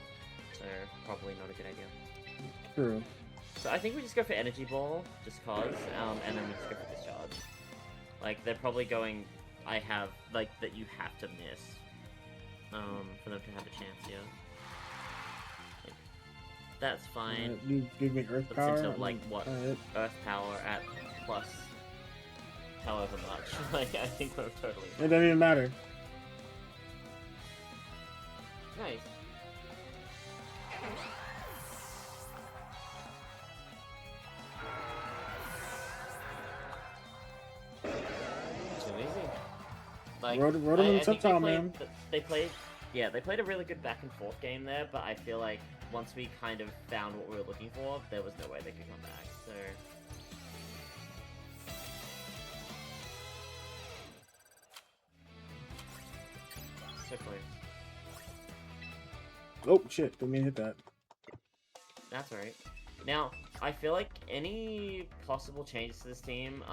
[SPEAKER 2] so probably not a good idea.
[SPEAKER 1] True.
[SPEAKER 2] So I think we just go for Energy Ball, just cause, and then we just go for Discharge. Like, they're probably going, I have, like, that you have to miss, for them to have a chance here. Like, that's fine.
[SPEAKER 1] You give me Earth
[SPEAKER 2] Let's
[SPEAKER 1] Power?
[SPEAKER 2] into, like, what? Earth Power at plus however much. Like, I think we're totally
[SPEAKER 1] It doesn't even matter.
[SPEAKER 2] nice. Too easy. Like,
[SPEAKER 1] Wrote him in
[SPEAKER 2] I
[SPEAKER 1] the
[SPEAKER 2] think
[SPEAKER 1] tip man.
[SPEAKER 2] they played, yeah, they played a really good back and forth game there, but I feel like once we kind of found what we were looking for, there was no way they could come back, so... So close.
[SPEAKER 1] Oh, shit. Didn't mean to hit that.
[SPEAKER 2] That's alright. Now, I feel like any possible changes to this team,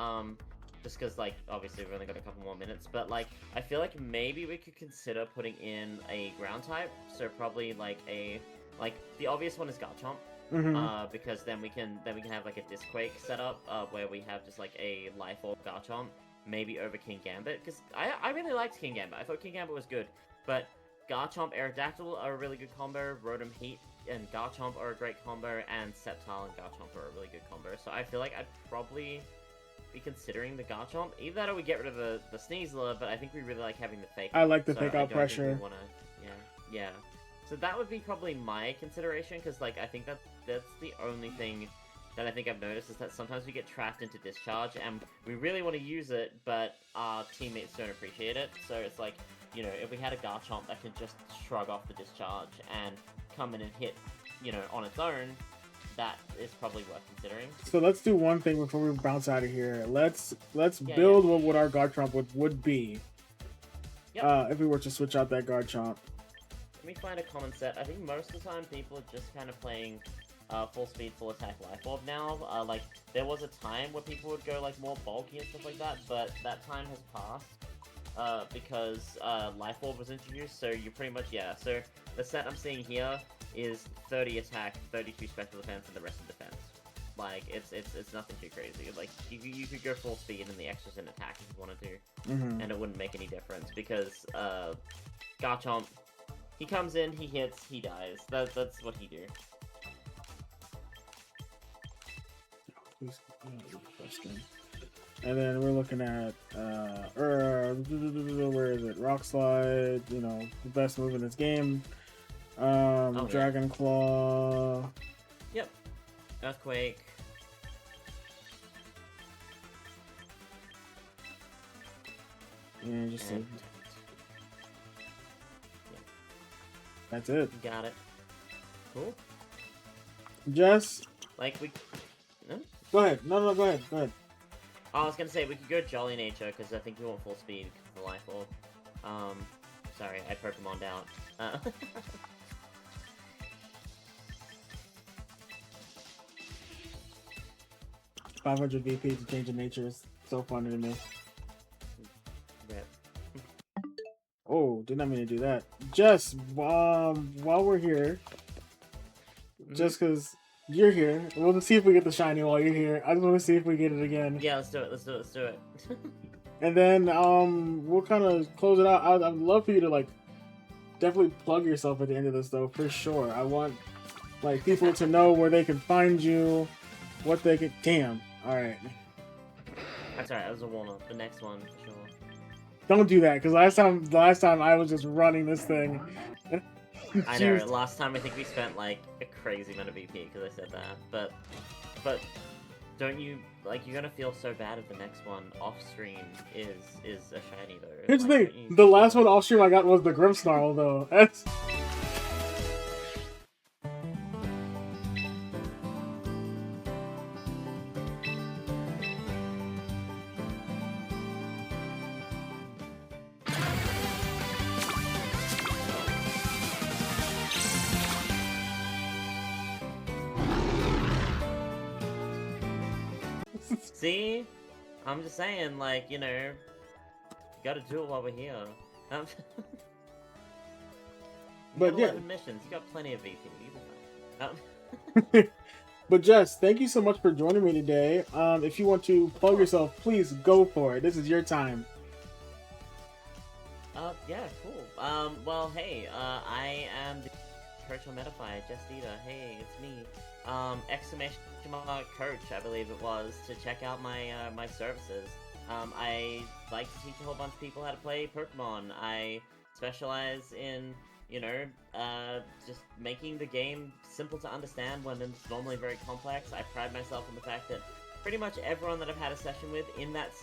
[SPEAKER 2] just because, like, obviously we've only got a couple more minutes, but, like, I feel like maybe we could consider putting in a ground type, so probably, like, the obvious one is Garchomp, because then we can have, like, a Disquake setup, where we have just, like, a Life Orb Garchomp, maybe over King Gambit, because I really liked King Gambit. I thought King Gambit was good, but Garchomp, Aerodactyl are a really good combo, Rotom Heat and Garchomp are a great combo, and Sceptile and Garchomp are a really good combo, so I feel like I'd probably be considering the Garchomp. Either that or we get rid of the Sneasler, but I think we really like having the Fake
[SPEAKER 1] I like the
[SPEAKER 2] so
[SPEAKER 1] Fake Out pressure.
[SPEAKER 2] Yeah. So that would be probably my consideration, because, like, I think that's the only thing that I think I've noticed, is that sometimes we get trapped into Discharge, and we really want to use it, but our teammates don't appreciate it, so it's like, you know, if we had a Garchomp that can just shrug off the Discharge and come in and hit, you know, on its own, that is probably worth considering.
[SPEAKER 1] So let's do one thing before we bounce out of here. Let's build what our Garchomp would be. Yep. If we were to switch out that Garchomp.
[SPEAKER 2] Let me find a common set. I think most of the time people are just kind of playing full speed, full attack Life Orb now. Like, there was a time where people would go, like, more bulky and stuff like that, but that time has passed. Because Life Orb was introduced, so you pretty much, so the set I'm seeing here is 30 attack, 32 special defense, and the rest of defense. Like, it's nothing too crazy. Like, you could go full speed and the extras in attack if you wanted to, and it wouldn't make any difference, because Garchomp, he comes in, he hits, he dies. That's what he do.
[SPEAKER 1] And then we're looking at, where is it? Rock Slide, you know, the best move in this game. Dragon Claw.
[SPEAKER 2] Yep. Earthquake.
[SPEAKER 1] And just that's it.
[SPEAKER 2] Got it. Cool.
[SPEAKER 1] Jess?
[SPEAKER 2] Like, we... No?
[SPEAKER 1] Go ahead. No, go ahead. Go ahead.
[SPEAKER 2] I was gonna say, we could go Jolly Nature, because I think we want full speed because of the Life Orb. Sorry, I Pokemon'd out.
[SPEAKER 1] 500 VP to change the nature is so funny to me.
[SPEAKER 2] Rip.
[SPEAKER 1] Oh, did not mean to do that. Jess, while we're here, just because you're here, we'll see if we get the shiny while you're here. I just want to see if we get it again.
[SPEAKER 2] Yeah, let's do it.
[SPEAKER 1] And then we'll kind of close it out. I'd love for you to, like, definitely plug yourself at the end of this, though, for sure. I want, like, people to know where they can find you, what they can... Damn. All right.
[SPEAKER 2] That's alright, that was a warm-up. The next one, for sure.
[SPEAKER 1] Don't do that, because last time I was just running this thing.
[SPEAKER 2] I know, last time I think we spent, like, a crazy amount of VP because I said that, but don't you, like, you're gonna feel so bad if the next one off-stream is a shiny, though.
[SPEAKER 1] Here's the
[SPEAKER 2] like,
[SPEAKER 1] thing, the last one off-stream I got was the Grimmsnarl, though. That's...
[SPEAKER 2] See? I'm just saying, like, you know, you gotta do it while we're here.
[SPEAKER 1] But yeah,
[SPEAKER 2] missions. You got plenty of VP.
[SPEAKER 1] But Jess, thank you so much for joining me today. If you want to plug yourself, please go for it. This is your time.
[SPEAKER 2] Yeah, cool. Well, hey, I am the coach on Metafy, Jessditta. Hey, it's me. Exclamation mark coach, I believe it was, to check out my my services. I like to teach a whole bunch of people how to play Pokemon. I specialize in, just making the game simple to understand when it's normally very complex. I pride myself on the fact that pretty much everyone that I've had a session with in that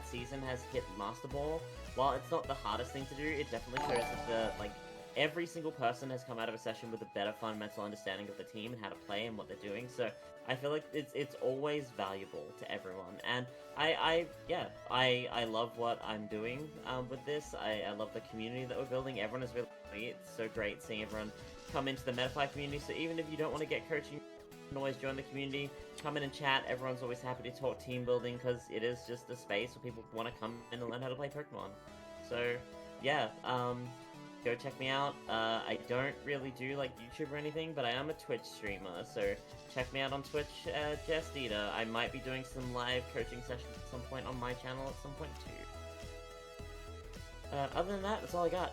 [SPEAKER 2] season has hit Master Ball. While it's not the hardest thing to do, it definitely shows that every single person has come out of a session with a better fundamental understanding of the team and how to play and what they're doing. So I feel like it's always valuable to everyone, and I love what I'm doing with this. I love the community that we're building. Everyone is really great. It's so great seeing everyone come into the Metafy community. So even if you don't want to get coaching, you can always join the community, come in and chat. Everyone's always happy to talk team building because it is just a space where people want to come in and learn how to play Pokemon. So yeah, go check me out. I don't really do like YouTube or anything, but I am a Twitch streamer, so check me out on Twitch, Jessditta. I might be doing some live coaching sessions at some point on my channel at some point too. Other than that, that's all I got.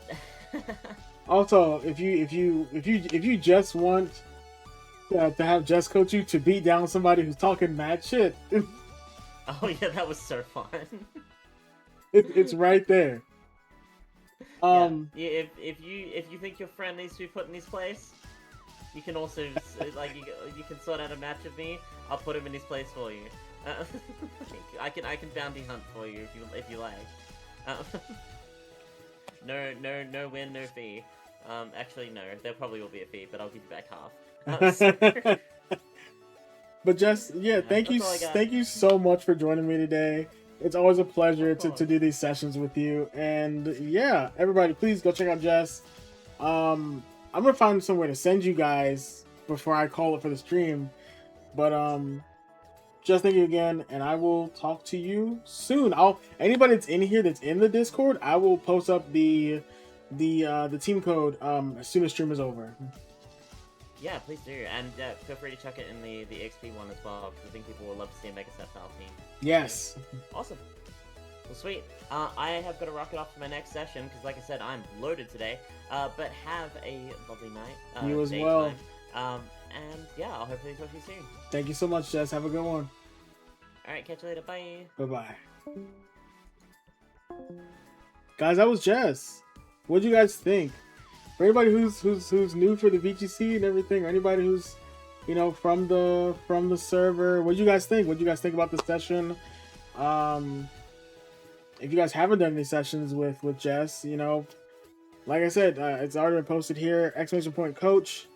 [SPEAKER 1] Also, if you just want to have Jess coach you to beat down somebody who's talking mad shit,
[SPEAKER 2] oh yeah, that was so fun.
[SPEAKER 1] it's right there.
[SPEAKER 2] Yeah, if you think your friend needs to be put in his place, you can also you can sort out a match with me. I'll put him in his place for you. I can bounty hunt for you if you like. No win, no fee. Actually no, there probably will be a fee, but I'll give you back half.
[SPEAKER 1] But Jess, yeah, thank you so much for joining me today. It's always a pleasure to do these sessions with you. And yeah, everybody, please go check out Jess. I'm gonna find some way to send you guys before I call it for the stream. But just thank you again, and I will talk to you soon. Anybody that's in here that's in the Discord, I will post up the team code as soon as stream is over.
[SPEAKER 2] Yeah, please do, and feel free to chuck it in the XP one as well, because I think people will love to see a Mega Set style team.
[SPEAKER 1] Yes.
[SPEAKER 2] Awesome. Well, sweet. I have got to rock it off for my next session, because like I said, I'm loaded today. But have a lovely night.
[SPEAKER 1] You as well.
[SPEAKER 2] And yeah, I'll hopefully talk to you soon.
[SPEAKER 1] Thank you so much, Jess. Have a good one.
[SPEAKER 2] Alright, catch you later. Bye.
[SPEAKER 1] Bye-bye. Guys, that was Jess. What'd you guys think? For anybody who's new for the VGC and everything, or anybody who's from the server, what do you guys think? What do you guys think about the session? If you guys haven't done any sessions with Jess, like I said, it's already been posted here. Exclamation point coach.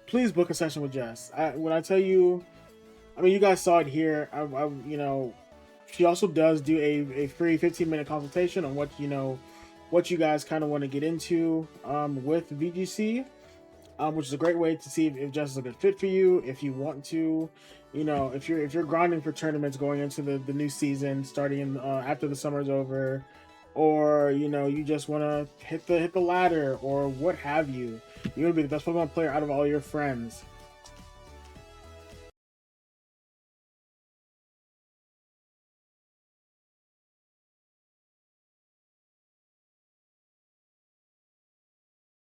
[SPEAKER 1] Please book a session with Jess. When I tell you, I mean, you guys saw it here. She also does do a free 15-minute consultation on what you guys kind of want to get into with VGC, which is a great way to see if Jess is a good fit for you. If you want to, if you're grinding for tournaments going into the new season, starting after the summer's over, or you just want to hit the ladder or what have you. You want to be the best Pokemon player out of all your friends.